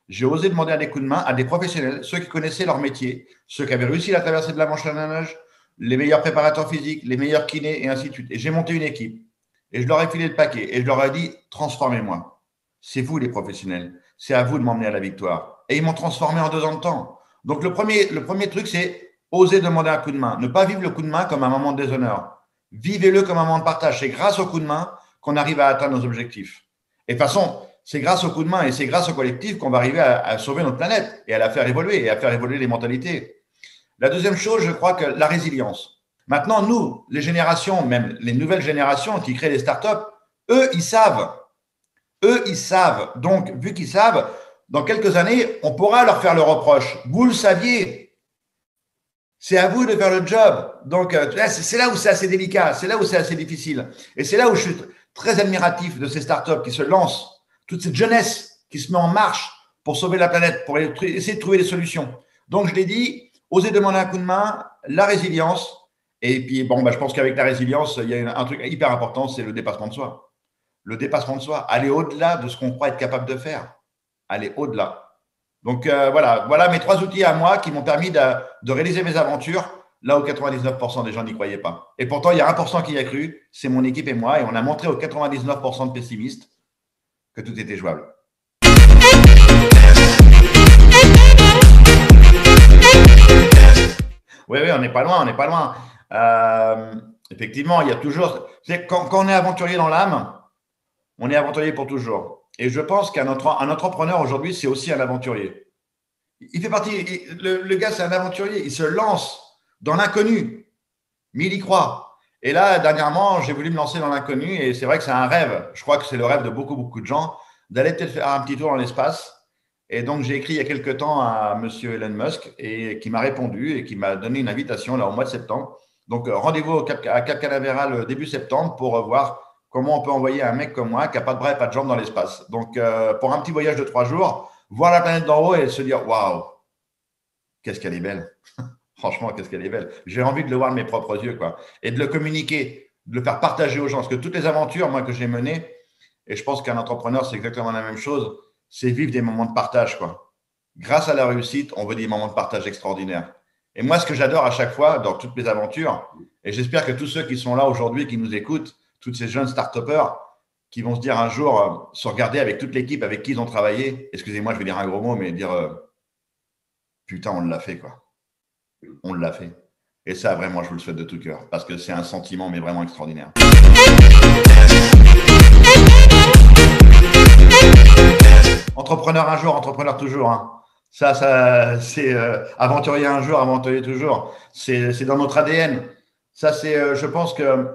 J'ai osé demander des coups de main à des professionnels, ceux qui connaissaient leur métier, ceux qui avaient réussi la traversée de la Manche à la nage, les meilleurs préparateurs physiques, les meilleurs kinés, et ainsi de suite. Et j'ai monté une équipe. Et je leur ai filé le paquet. Et je leur ai dit, transformez-moi. C'est vous les professionnels. C'est à vous de m'emmener à la victoire. Et ils m'ont transformé en 2 ans de temps. Donc, le premier truc, c'est oser demander un coup de main. Ne pas vivre le coup de main comme un moment de déshonneur. Vivez-le comme un moment de partage. C'est grâce au coup de main qu'on arrive à atteindre nos objectifs. Et de toute façon, c'est grâce au coup de main et c'est grâce au collectif qu'on va arriver à sauver notre planète et à la faire évoluer et à faire évoluer les mentalités. La deuxième chose, je crois que la résilience. Maintenant, nous, les générations, même les nouvelles générations qui créent des startups, eux, ils savent. Donc, vu qu'ils savent, dans quelques années, on pourra leur faire le reproche. Vous le saviez. C'est à vous de faire le job. Donc, c'est là où c'est assez délicat, c'est là où c'est assez difficile. Et c'est là où je suis très admiratif de ces startups qui se lancent, toute cette jeunesse qui se met en marche pour sauver la planète, pour essayer de trouver des solutions. Donc, je l'ai dit, oser demander un coup de main, la résilience. Et puis, je pense qu'avec la résilience, il y a un truc hyper important, c'est le dépassement de soi. Le dépassement de soi, aller au-delà de ce qu'on croit être capable de faire. Aller au-delà. Donc, voilà mes 3 outils à moi qui m'ont permis de réaliser mes aventures. là où 99% des gens n'y croyaient pas. Et pourtant, il y a 1% qui y a cru, c'est mon équipe et moi, et on a montré aux 99% de pessimistes que tout était jouable. Oui, on n'est pas loin, on n'est pas loin. Effectivement, il y a toujours… Quand on est aventurier dans l'âme, on est aventurier pour toujours. Et je pense qu'un entrepreneur aujourd'hui, c'est aussi un aventurier. Il fait partie… Le gars, c'est un aventurier. Il se lance dans l'inconnu, mais il y croit. Et là, dernièrement, j'ai voulu me lancer dans l'inconnu et c'est vrai que c'est un rêve. Je crois que c'est le rêve de beaucoup de gens d'aller peut-être faire un petit tour dans l'espace. Et donc, j'ai écrit il y a quelques temps à monsieur Elon Musk et qui m'a répondu et qui m'a donné une invitation là au mois de septembre. Donc, rendez-vous à Cap Canaveral début septembre pour voir comment on peut envoyer un mec comme moi qui n'a pas de bras et pas de jambes dans l'espace. Donc, pour un petit voyage de 3 jours, voir la planète d'en haut et se dire « Waouh, qu'est-ce qu'elle est belle !» Franchement, qu'est-ce qu'elle est belle. J'ai envie de le voir de mes propres yeux, quoi. Et de le communiquer, de le faire partager aux gens. Parce que toutes les aventures, moi, que j'ai menées, et je pense qu'un entrepreneur, c'est exactement la même chose, c'est vivre des moments de partage, quoi. Grâce à la réussite, on veut des moments de partage extraordinaires. Et moi, ce que j'adore à chaque fois, dans toutes mes aventures, et j'espère que tous ceux qui sont là aujourd'hui, qui nous écoutent, toutes ces jeunes start-upers, qui vont se dire un jour, se regarder avec toute l'équipe avec qui ils ont travaillé, excusez-moi, je vais dire un gros mot, mais dire putain, on l'a fait, quoi. On l'a fait. Et ça, vraiment, je vous le souhaite de tout cœur, parce que c'est un sentiment, mais vraiment extraordinaire. Entrepreneur un jour, entrepreneur toujours. Hein. Ça c'est aventurier un jour, aventurier toujours. C'est dans notre ADN. Ça, c'est, je pense que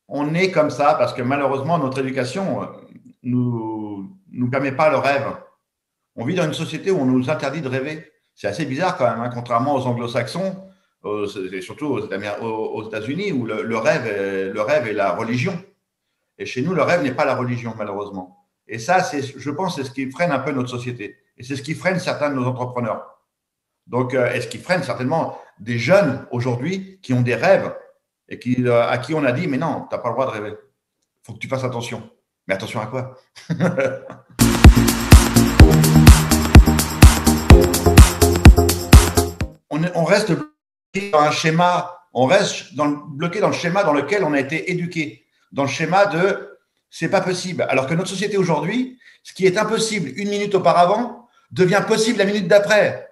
on est comme ça parce que malheureusement, notre éducation nous permet pas le rêve. On vit dans une société où on nous interdit de rêver. C'est assez bizarre quand même, hein, contrairement aux anglo-saxons, et surtout aux États-Unis, où le rêve est la religion. Et chez nous, le rêve n'est pas la religion, malheureusement. Et ça, je pense, c'est ce qui freine un peu notre société. Et c'est ce qui freine certains de nos entrepreneurs. Donc, et ce qui freine certainement des jeunes aujourd'hui qui ont des rêves et à qui on a dit, mais non, tu n'as pas le droit de rêver. Il faut que tu fasses attention. Mais attention à quoi? On reste bloqué dans un schéma, bloqué dans le schéma dans lequel on a été éduqué. Dans le schéma de c'est pas possible. Alors que notre société aujourd'hui, ce qui est impossible 1 minute auparavant devient possible la minute d'après.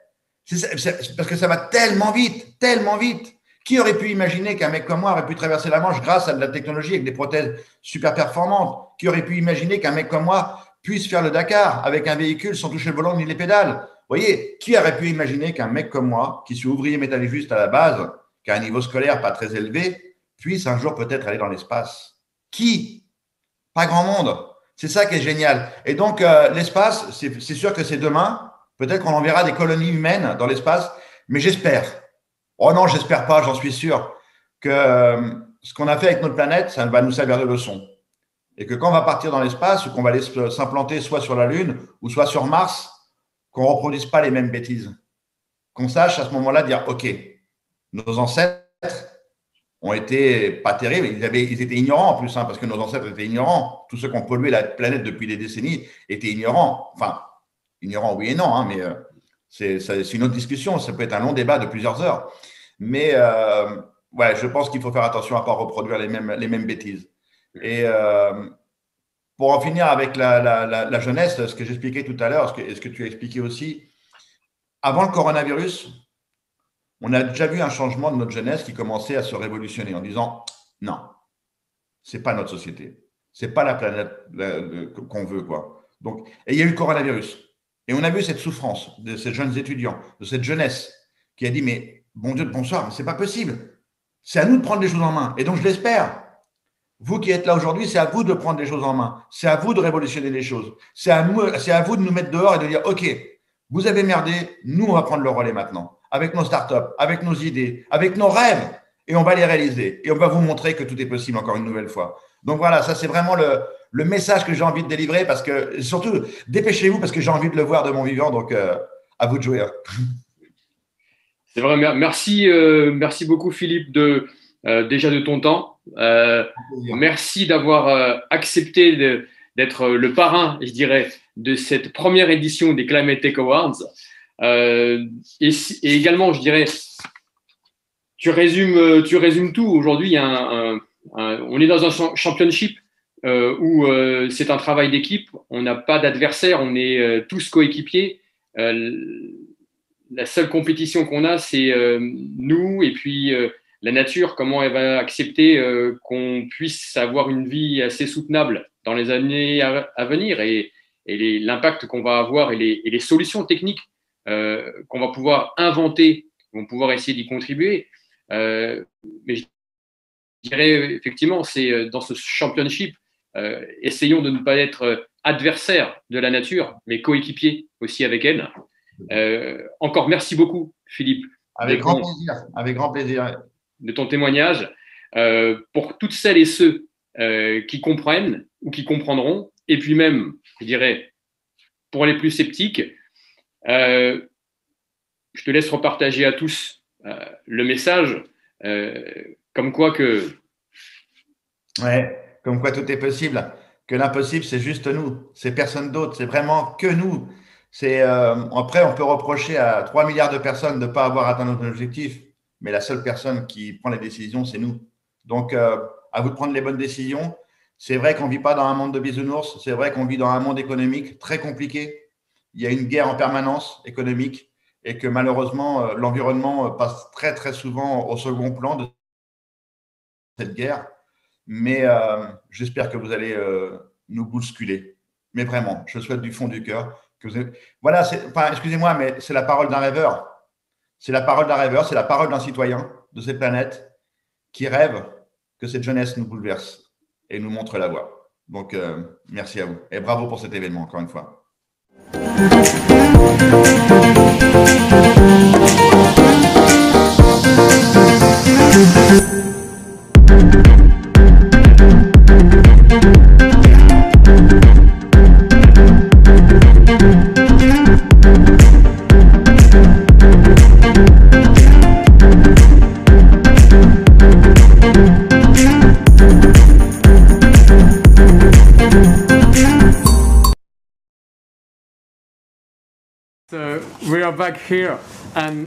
Parce que ça va tellement vite, tellement vite. Qui aurait pu imaginer qu'un mec comme moi aurait pu traverser la Manche grâce à de la technologie avec des prothèses super performantes? Qui aurait pu imaginer qu'un mec comme moi puisse faire le Dakar avec un véhicule sans toucher le volant ni les pédales? Vous voyez, qui aurait pu imaginer qu'un mec comme moi, qui suis ouvrier métallurgiste à la base, qui a un niveau scolaire pas très élevé, puisse un jour peut-être aller dans l'espace? Qui? Pas grand monde. C'est ça qui est génial. Et donc, l'espace, c'est sûr que c'est demain. Peut-être qu'on enverra des colonies humaines dans l'espace, mais j'espère. Oh non, j'espère pas, j'en suis sûr, que ce qu'on a fait avec notre planète, ça va nous servir de leçon. Et que quand on va partir dans l'espace, ou qu'on va aller s'implanter soit sur la Lune, ou soit sur Mars, qu'on ne reproduise pas les mêmes bêtises. Qu'on sache à ce moment-là dire, OK, nos ancêtres ont été pas terribles, ils étaient ignorants en plus, hein, parce que nos ancêtres étaient ignorants. Tous ceux qui ont pollué la planète depuis des décennies étaient ignorants. Enfin, ignorants oui et non, hein, mais c'est une autre discussion, ça peut être un long débat de plusieurs heures. Mais ouais, je pense qu'il faut faire attention à ne pas reproduire les mêmes bêtises. Et pour en finir avec la jeunesse, ce que j'expliquais tout à l'heure, ce que tu as expliqué aussi, avant le coronavirus, on a déjà vu un changement de notre jeunesse qui commençait à se révolutionner en disant non, ce n'est pas notre société, ce n'est pas la planète qu'on veut, quoi. Donc, et il y a eu le coronavirus. Et on a vu cette souffrance de ces jeunes étudiants, de cette jeunesse qui a dit mais bon Dieu de bonsoir, mais ce n'est pas possible. C'est à nous de prendre les choses en main. Et donc, je l'espère. Vous qui êtes là aujourd'hui, c'est à vous de prendre les choses en main. C'est à vous de révolutionner les choses. C'est à vous de nous mettre dehors et de dire OK, vous avez merdé, nous, on va prendre le relais maintenant. Avec nos startups, avec nos idées, avec nos rêves, et on va les réaliser. Et on va vous montrer que tout est possible encore une nouvelle fois. Donc voilà, ça c'est vraiment le message que j'ai envie de délivrer parce que, surtout, dépêchez-vous parce que j'ai envie de le voir de mon vivant. Donc, à vous de jouer. C'est vrai, merci beaucoup Philippe déjà de ton temps. Merci d'avoir accepté d'être le parrain, je dirais, de cette première édition des ClimateTechAwards. Et également, je dirais, résumes tout. Aujourd'hui, il y a on est dans un championship où c'est un travail d'équipe. On n'a pas d'adversaire, on est tous coéquipiers. La seule compétition qu'on a, c'est nous et puis la nature, comment elle va accepter qu'on puisse avoir une vie assez soutenable dans les années à venir et l'impact qu'on va avoir et les solutions techniques qu'on va pouvoir inventer, vont pouvoir essayer d'y contribuer. Mais je dirais effectivement, c'est dans ce championship, essayons de ne pas être adversaires de la nature, mais coéquipiers aussi avec elle. Encore merci beaucoup, Philippe. Avec grand plaisir. Avec grand plaisir. De ton témoignage. Pour toutes celles et ceux qui comprennent ou qui comprendront, et puis même, je dirais, pour les plus sceptiques, je te laisse repartager à tous le message, comme quoi que… Ouais, comme quoi tout est possible, que l'impossible, c'est juste nous, c'est personne d'autre, c'est vraiment que nous. Après, on peut reprocher à 3 milliards de personnes de ne pas avoir atteint notre objectif, mais la seule personne qui prend les décisions, c'est nous. Donc, à vous de prendre les bonnes décisions. C'est vrai qu'on ne vit pas dans un monde de bisounours, c'est vrai qu'on vit dans un monde économique très compliqué. Il y a une guerre en permanence économique et que malheureusement, l'environnement passe très, très souvent au second plan de cette guerre. Mais j'espère que vous allez nous bousculer. Mais vraiment, je souhaite du fond du cœur que vous ayez… Voilà, excusez-moi, mais c'est la parole d'un rêveur. C'est la parole d'un rêveur, c'est la parole d'un citoyen de cette planète qui rêve que cette jeunesse nous bouleverse et nous montre la voie. Donc, merci à vous. Et bravo pour cet événement, encore une fois. We are back here and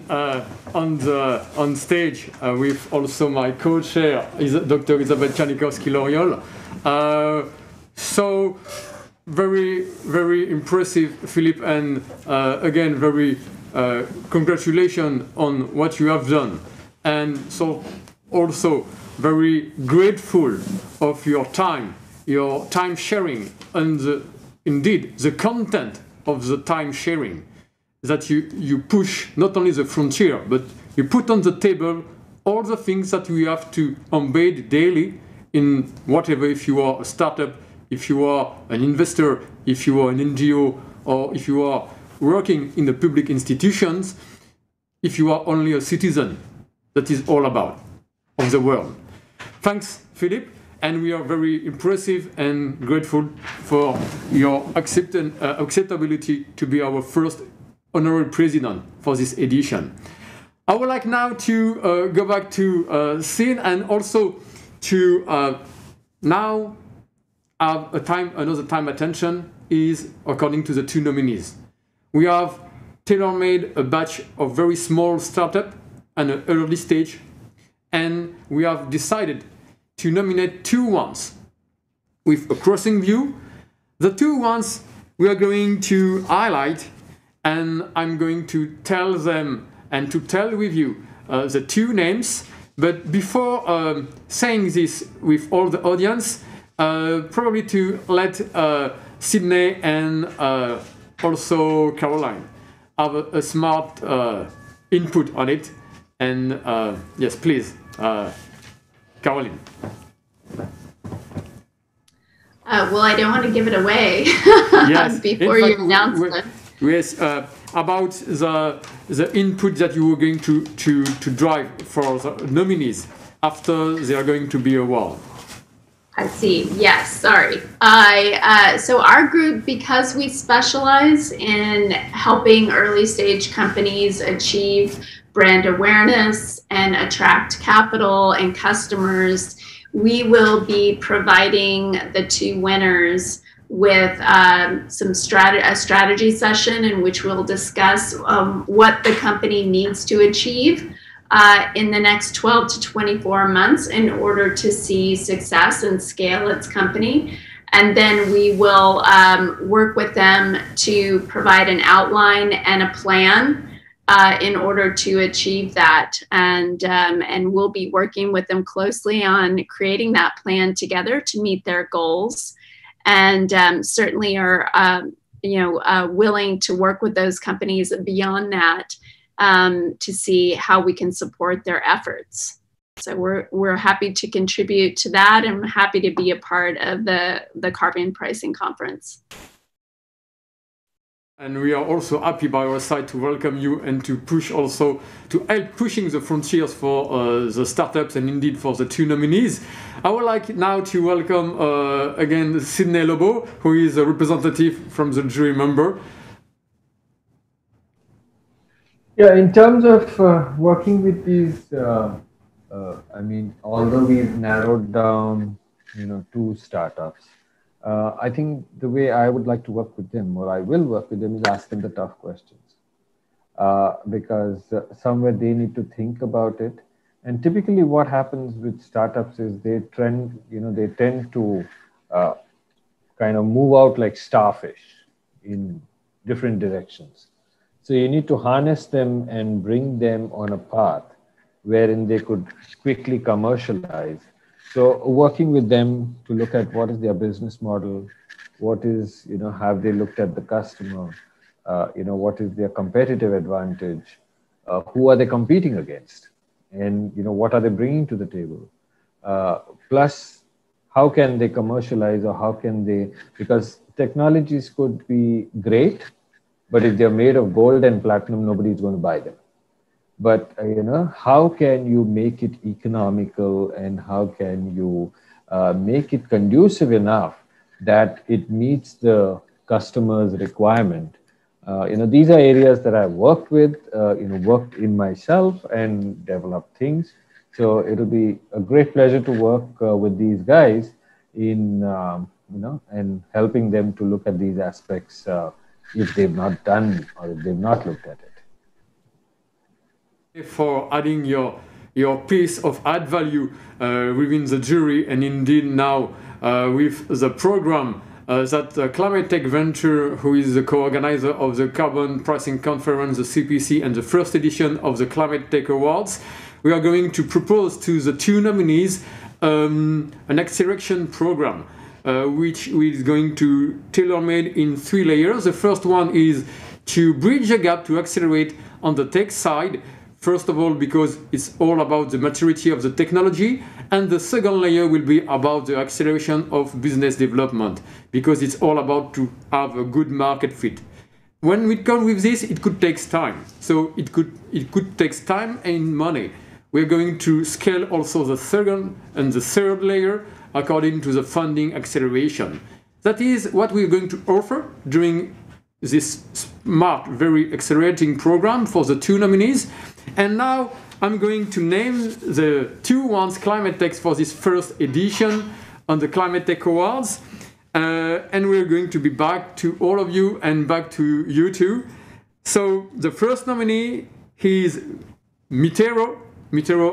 on stage with also my co-chair, Dr. Elizabeth Janikowski-Loriol. So very, very impressive, Philippe, and again, very congratulations on what you have done. And so also very grateful of your time sharing, and indeed the content of the time sharing. That you push not only the frontier, but you put on the table all the things that we have to embed daily in whatever, if you are a startup, if you are an investor, if you are an NGO, or if you are working in the public institutions, if you are only a citizen. That is all about of the world. Thanks, Philippe, and we are very impressive and grateful for your acceptability to be our first honorary president for this edition. I would like now to go back to Sin and also to now have another time attention is according to the two nominees. We have tailor-made a batch of very small startup and an early stage, and we have decided to nominate two ones with a crossing view. The two ones we are going to highlight, and I'm going to tell them and to tell with you the two names. But before saying this with all the audience, probably to let Sydney and also Caroline have a smart input on it. And yes, please, Caroline. Well, I don't want to give it away Yes, before you announce it. Yes, about the input that you were going to drive for the nominees after they are going to be awarded. I see. Yes, sorry. So our group, because we specialize in helping early stage companies achieve brand awareness and attract capital and customers, we will be providing the two winners with a strategy session in which we'll discuss what the company needs to achieve in the next 12 to 24 months in order to see success and scale its company. And then we will work with them to provide an outline and a plan in order to achieve that. And we'll be working with them closely on creating that plan together to meet their goals. And certainly are willing to work with those companies beyond that to see how we can support their efforts. So we're happy to contribute to that and happy to be a part of the carbon pricing conference. And we are also happy by our side to welcome you and to push also, to help pushing the frontiers for the startups and indeed for the two nominees. I would like now to welcome again Sydney Lobo, who is a representative from the jury member. Yeah, in terms of working with these, I mean, although we've narrowed down, 2 startups, I think the way I would like to work with them, or I will work with them, is ask them the tough questions. Because somewhere they need to think about it. And typically what happens with startups is they tend to kind of move out like starfish in different directions. So you need to harness them and bring them on a path wherein they could quickly commercialize. So working with them to look at what is their business model, what is, have they looked at the customer, what is their competitive advantage, who are they competing against, and, what are they bringing to the table? Plus, how can they commercialize, or how can they, because technologies could be great, but if they're made of gold and platinum, nobody's going to buy them. But, how can you make it economical, and how can you make it conducive enough that it meets the customer's requirement? These are areas that I've worked with, worked in myself and developed things. So it'll be a great pleasure to work with these guys in, and helping them to look at these aspects if they've not done or if they've not looked at it. For adding your piece of add value within the jury, and indeed now with the program that ClimateTech Venture, who is the co-organizer of the Carbon Pricing Conference, the CPC, and the first edition of the ClimateTechAwards, we are going to propose to the two nominees an acceleration program, which is going to tailor-made in 3 layers. The first one is to bridge the gap, to accelerate on the tech side. First of all, because it's all about the maturity of the technology, and the second layer will be about the acceleration of business development, because it's all about to have a good market fit. When we come with this, it could take time. So it could take time and money. We're going to scale also the second and the third layer according to the funding acceleration. That is what we're going to offer during this smart, very accelerating program for the two nominees. And now I'm going to name the 2 ClimateTechs for this first edition on the ClimateTech Awards. And we're going to be back to all of you and back to you too. So the first nominee is NetZero,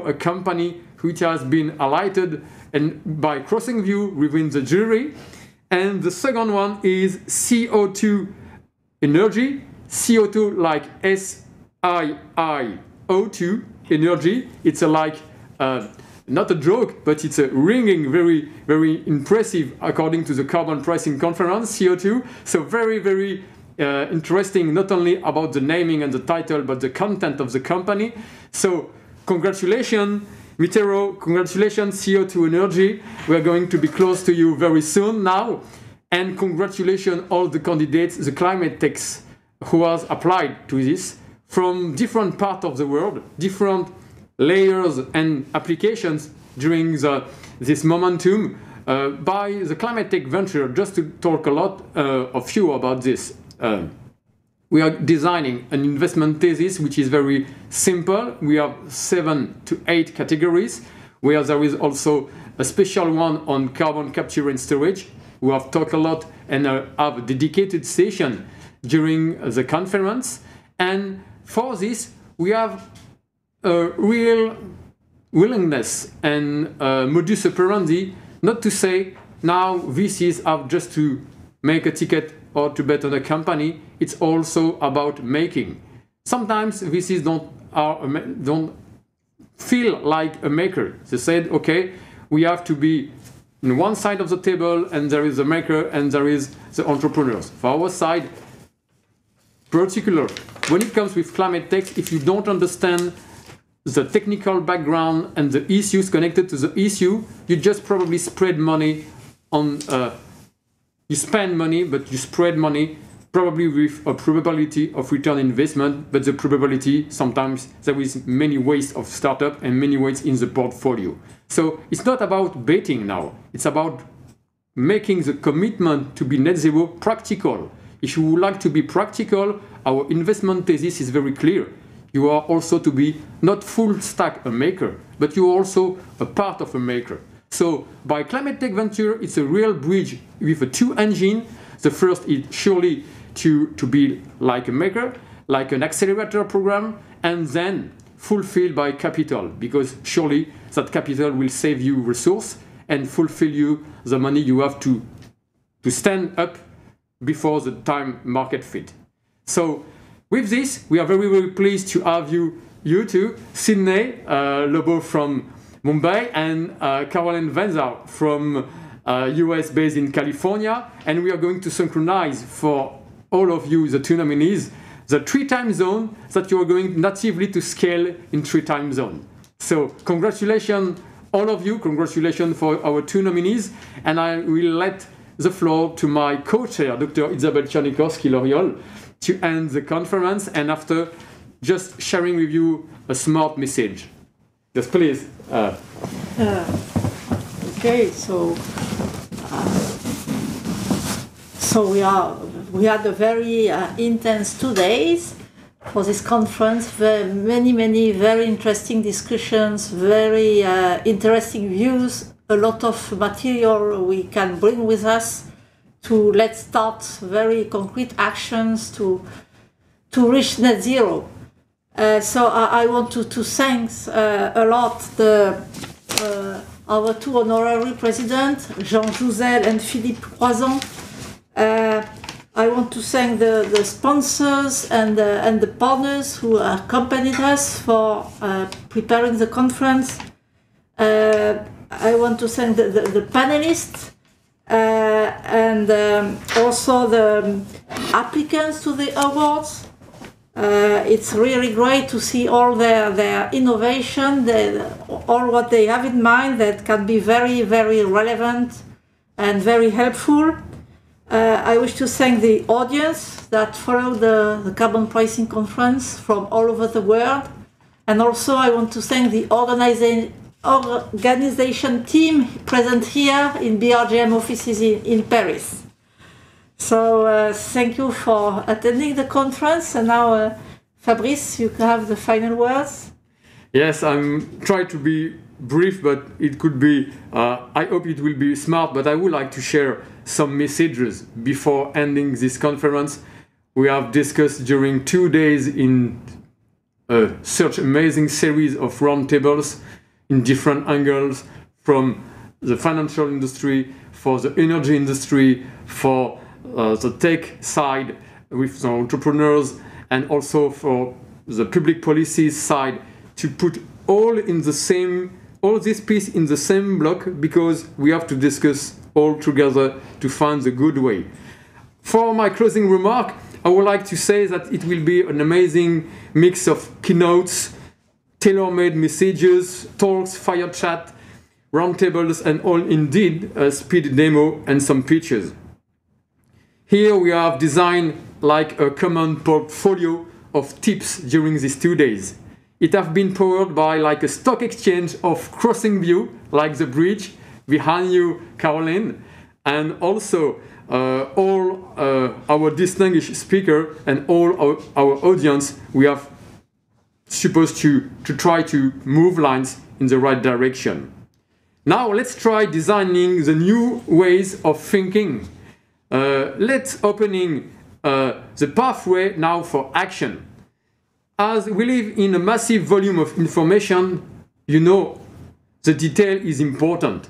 a company which has been highlighted and by crossing view within the jury. And the second one is CO2 Energy, CO2 like SIIO2 energy. It's not a joke, but it's a ringing, very, very impressive according to the Carbon Pricing Conference, CO2. So very, very interesting, not only about the naming and the title, but the content of the company. So congratulations, NetZero, congratulations, CO2 Energy. We're going to be close to you very soon now. And congratulations all the candidates, the ClimateTechs, who has applied to this from different parts of the world, different layers and applications during this momentum by the ClimateTech Venture. Just to talk a lot of you about this. We are designing an investment thesis which is very simple. We have 7 to 8 categories, where there is also a special one on carbon capture and storage. We have talked a lot and have a dedicated session during the conference. And for this, we have a real willingness and modus operandi not to say now VCs have just to make a ticket or to bet on a company. It's also about making. Sometimes VCs don't feel like a maker. They said, okay, we have to be on one side of the table, and there is the maker and there is the entrepreneurs. For our side, particular, when it comes with ClimateTechs, if you don't understand the technical background and the issues connected to the issue, you just probably spread money on, you spend money, but you spread money probably with a probability of return investment, but the probability, sometimes there is many ways of startup and many ways in the portfolio. So it's not about betting now, it's about making the commitment to be net zero practical. If you would like to be practical, our investment thesis is very clear. You are also to be not full stack a maker, but you are also a part of a maker. So by ClimateTech Venture, it's a real bridge with a two engine. The first is surely to be like a maker, like an accelerator program, and then fulfilled by capital, because surely that capital will save you resource and fulfill you the money you have to stand up before the time market fit. So with this, we are very, very pleased to have you two, Sydney, Lobo from Mumbai, and Caroline VENZA from US based in California. And we are going to synchronize for all of you, the two nominees, the 3 time zone that you are going natively to scale in 3 time zone. So congratulations, all of you, congratulations for our 2 nominees. And I will let the floor to my co-chair, Dr. Isabelle Czarnikorski-Loriol, to end the conference, and after just sharing with you a smart message. Yes, please. Okay, so we had a very intense 2 days for this conference. Many very interesting discussions, very interesting views, a lot of material we can bring with us to let's start very concrete actions to reach net zero. So I want to thank a lot our 2 honorary presidents, Jean Jouzel and Philippe Croizon. I want to thank the sponsors and the partners who accompanied us for preparing the conference. I want to thank the panelists and also the applicants to the awards. It's really great to see all their innovation, all what they have in mind that can be very, very relevant and very helpful. I wish to thank the audience that followed the carbon pricing conference from all over the world. And also I want to thank the organization team present here in BRGM offices in Paris. So thank you for attending the conference. And now, Fabrice, you have the final words. Yes, I'm trying to be brief, but it could be, I hope it will be smart, but I would like to share some messages before ending this conference. We have discussed during 2 days in such amazing series of roundtables in different angles, from the financial industry, for the energy industry, for the tech side with the entrepreneurs, and also for the public policy side, to put all this piece in the same block, because we have to discuss all together to find the good way. For my closing remark, I would like to say that it will be an amazing mix of keynotes, tailor-made messages, talks, FireChat, roundtables, and all indeed a speed demo and some pitches. Here we have designed like a common portfolio of tips during these 2 days. It has been powered by like a stock exchange of crossing view, like the bridge behind you, Caroline, and also all our distinguished speaker and all our audience. We have supposed to try to move lines in the right direction. Now let's try designing the new ways of thinking. Let's opening the pathway now for action. As we live in a massive volume of information, you know, the detail is important,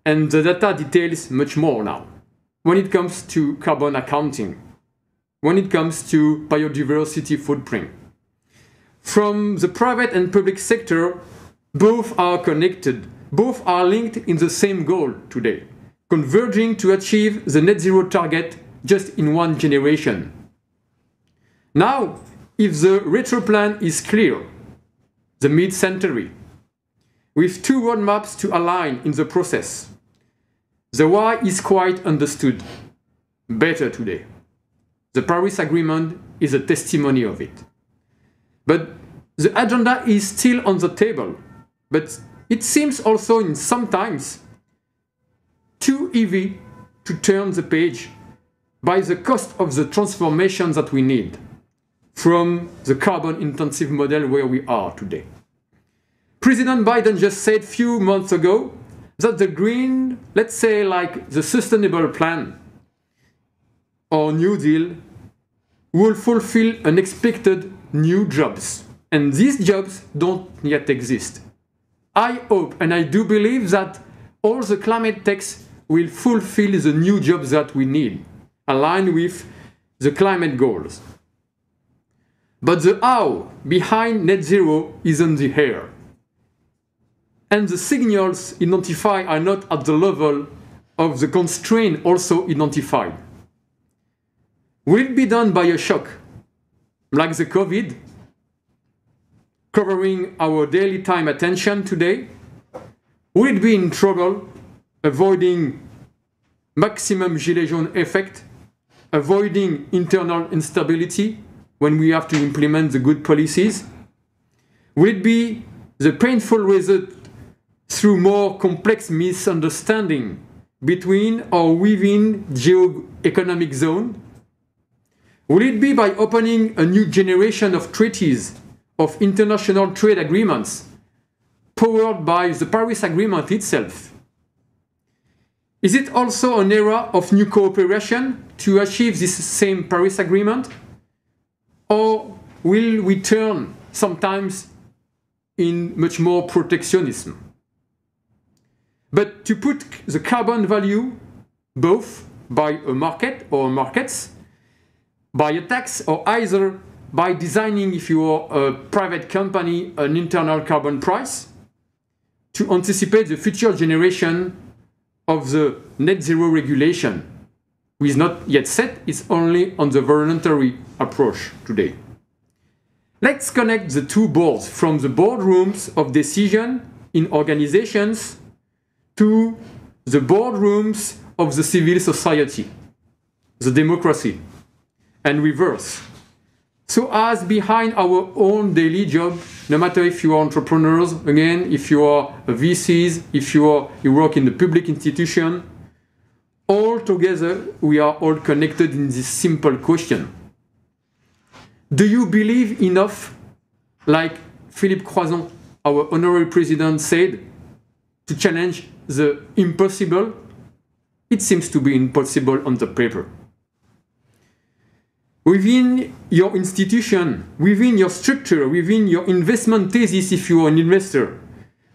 and the data details much more now. When it comes to carbon accounting, when it comes to biodiversity footprint. From the private and public sector, both are connected, both are linked in the same goal today, converging to achieve the net zero target just in one generation. Now, if the retro plan is clear, the mid-century, with two roadmaps to align in the process, the why is quite understood better today. The Paris Agreement is a testimony of it. But the agenda is still on the table, but it seems also in sometimes too easy to turn the page by the cost of the transformation that we need from the carbon-intensive model where we are today. President Biden just said a few months ago that the green, let's say like the sustainable plan or New Deal, will fulfill unexpected new jobs. And these jobs don't yet exist. I hope and I do believe that all the climate techs will fulfill the new jobs that we need, aligned with the climate goals. But the how behind net zero is in the air. And the signals identified are not at the level of the constraint also identified. Will it be done by a shock, like the COVID, covering our daily time attention today? Will it be in trouble, avoiding maximum Gilles jaune effect, avoiding internal instability when we have to implement the good policies? Will it be the painful result through more complex misunderstanding between or within geo-economic zone? Will it be by opening a new generation of treaties, of international trade agreements, powered by the Paris Agreement itself? Is it also an era of new cooperation to achieve this same Paris Agreement? Or will we turn sometimes in much more protectionism? But to put the carbon value both by a market or markets, by a tax, or either by designing, if you are a private company, an internal carbon price to anticipate the future generation of the net zero regulation, which is not yet set, it's only on the voluntary approach today. Let's connect the two boards from the boardrooms of decision in organizations to the boardrooms of the civil society, the democracy, and reverse. So as behind our own daily job, no matter if you are entrepreneurs, again, if you are VCs, if you work in the public institution, all together we are all connected in this simple question. Do you believe enough, like Philippe Croizon, our honorary president, said, to challenge the impossible? It seems to be impossible on the paper. Within your institution, within your structure, within your investment thesis if you are an investor,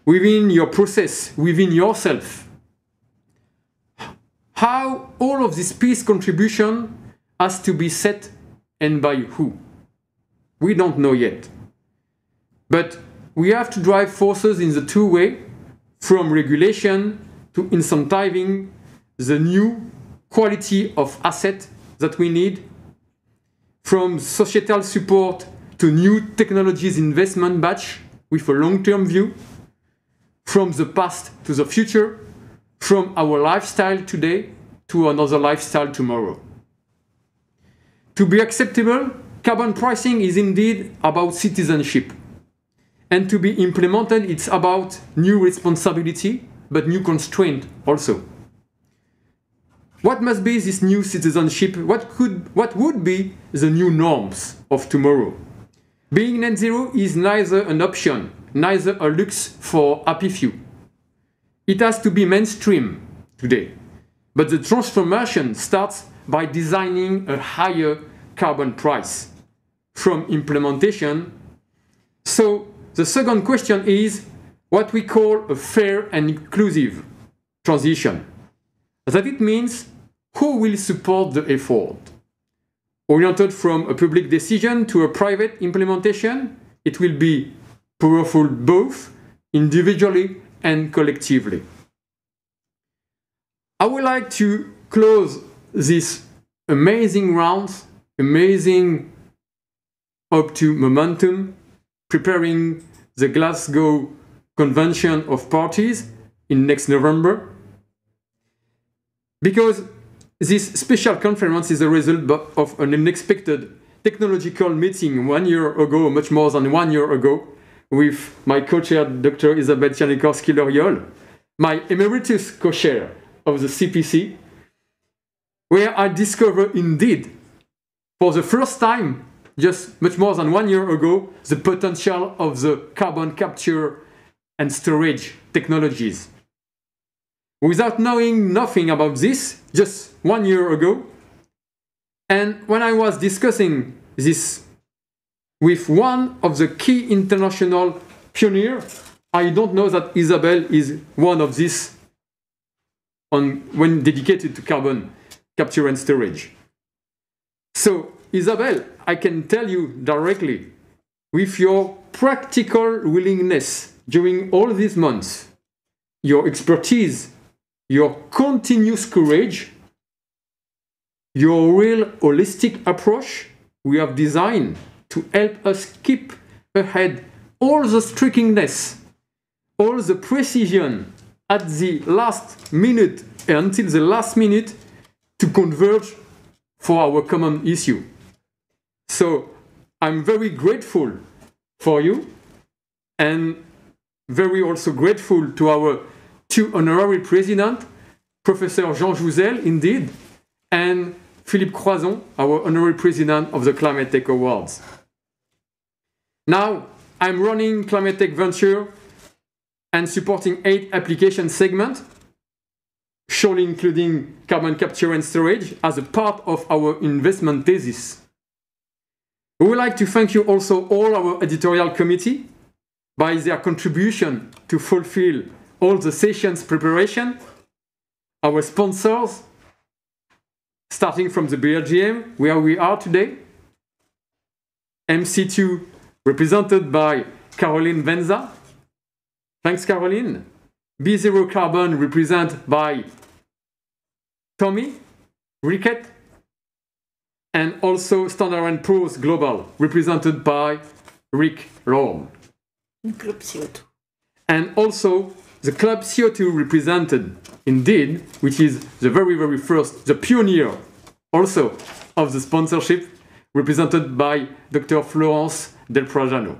within your process, within yourself, how all of this piece contribution has to be set and by who? We don't know yet. But we have to drive forces in the two way, from regulation to incentivizing the new quality of asset that we need, from societal support to new technologies investment batch with a long-term view, from the past to the future, from our lifestyle today to another lifestyle tomorrow. To be acceptable, carbon pricing is indeed about citizenship. And to be implemented, it's about new responsibility, but new constraint also. What must be this new citizenship? What would be the new norms of tomorrow? Being net zero is neither an option, neither a lux for happy few. It has to be mainstream today. But the transformation starts by designing a higher carbon price, from implementation So the second question is what we call a fair and inclusive transition. That it means who will support the effort? Oriented from a public decision to a private implementation, it will be powerful both individually and collectively. I would like to close this amazing round, amazing up to momentum, preparing the Glasgow Convention of Parties in next November. Because this special conference is a result of an unexpected technological meeting 1 year ago, much more than 1 year ago, with my co-chair, Dr. Isabelle Tchernikovsky-Loriol, my emeritus co-chair of the CPC, where I discovered indeed, for the first time, just much more than 1 year ago, the potential of the carbon capture and storage technologies. Without knowing nothing about this, just 1 year ago, and when I was discussing this with one of the key international pioneers, I don't know that Isabelle is one of these when dedicated to carbon capture and storage. So, Isabelle, I can tell you directly, with your practical willingness during all these months, your expertise, your continuous courage, your real holistic approach we have designed to help us keep ahead all the trickiness, all the precision at the last minute until the last minute to converge for our common issue. So I'm very grateful for you and very also grateful to our two honorary presidents, Professor Jean Jouzel, indeed, and Philippe Croizon, our honorary president of the ClimateTechAwards. Now, I'm running ClimateTech Venture and supporting 8 application segments, surely including carbon capture and storage as a part of our investment thesis. We would like to thank you also all our editorial committee by their contribution to fulfill all the sessions preparation, our sponsors, starting from the BLGM, where we are today, MC2, represented by Caroline VENZA. Thanks, Caroline. B0 Carbon, represented by Tommy Rickett, and also Standard & Poor's Global, represented by Rick Lorne. Club CO2. And also the Club CO2 represented, indeed, which is the very, very first, the pioneer also of the sponsorship, represented by Dr. Florence Del Prajano.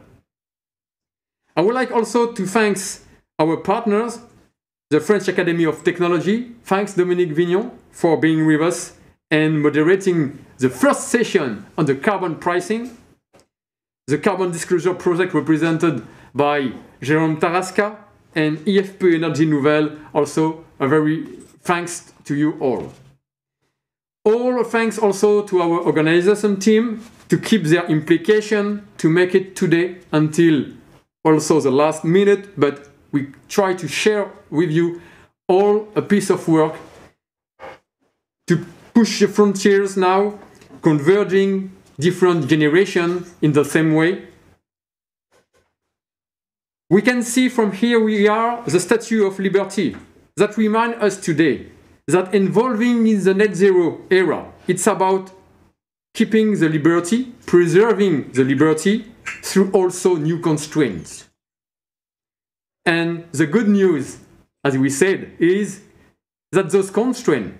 I would like also to thank our partners, the French Academy of Technology. Thanks, Dominique Vignon, for being with us and moderating the first session on the carbon pricing. The Carbon Disclosure Project, represented by Jérôme Tarasca, and IFP Energy Nouvelle, also a very thanks to you all. All thanks also to our organization team to keep their implication to make it today until also the last minute, but we try to share with you all a piece of work to push the frontiers now, converging different generations in the same way. We can see from here we are the Statue of Liberty that reminds us today that evolving in the net zero era, it's about keeping the liberty, preserving the liberty through also new constraints. And the good news, as we said, is that those constraints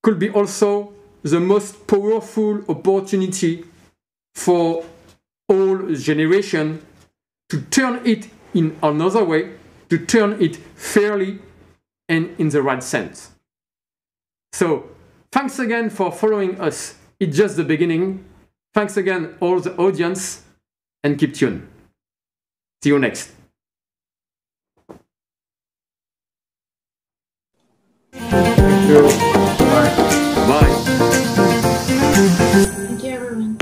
could be also the most powerful opportunity for all generations to turn it in another way, to turn it fairly and in the right sense. So, thanks again for following us. It's just the beginning. Thanks again, all the audience, and keep tuned. See you next. Thank you. Bye. Bye. Thank you, everyone.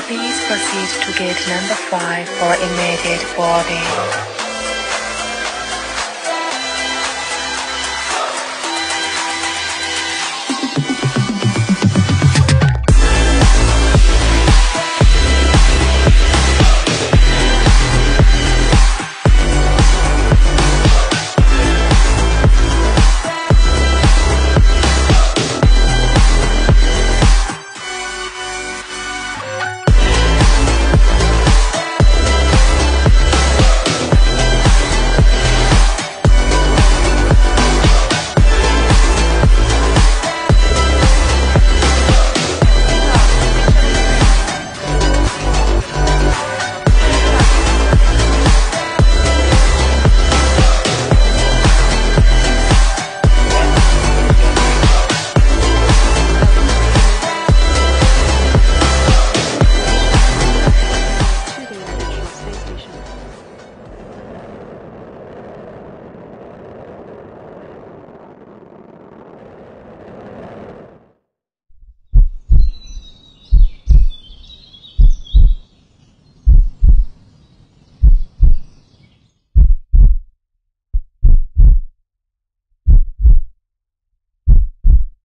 Please proceed to gate number 5 for immediate boarding.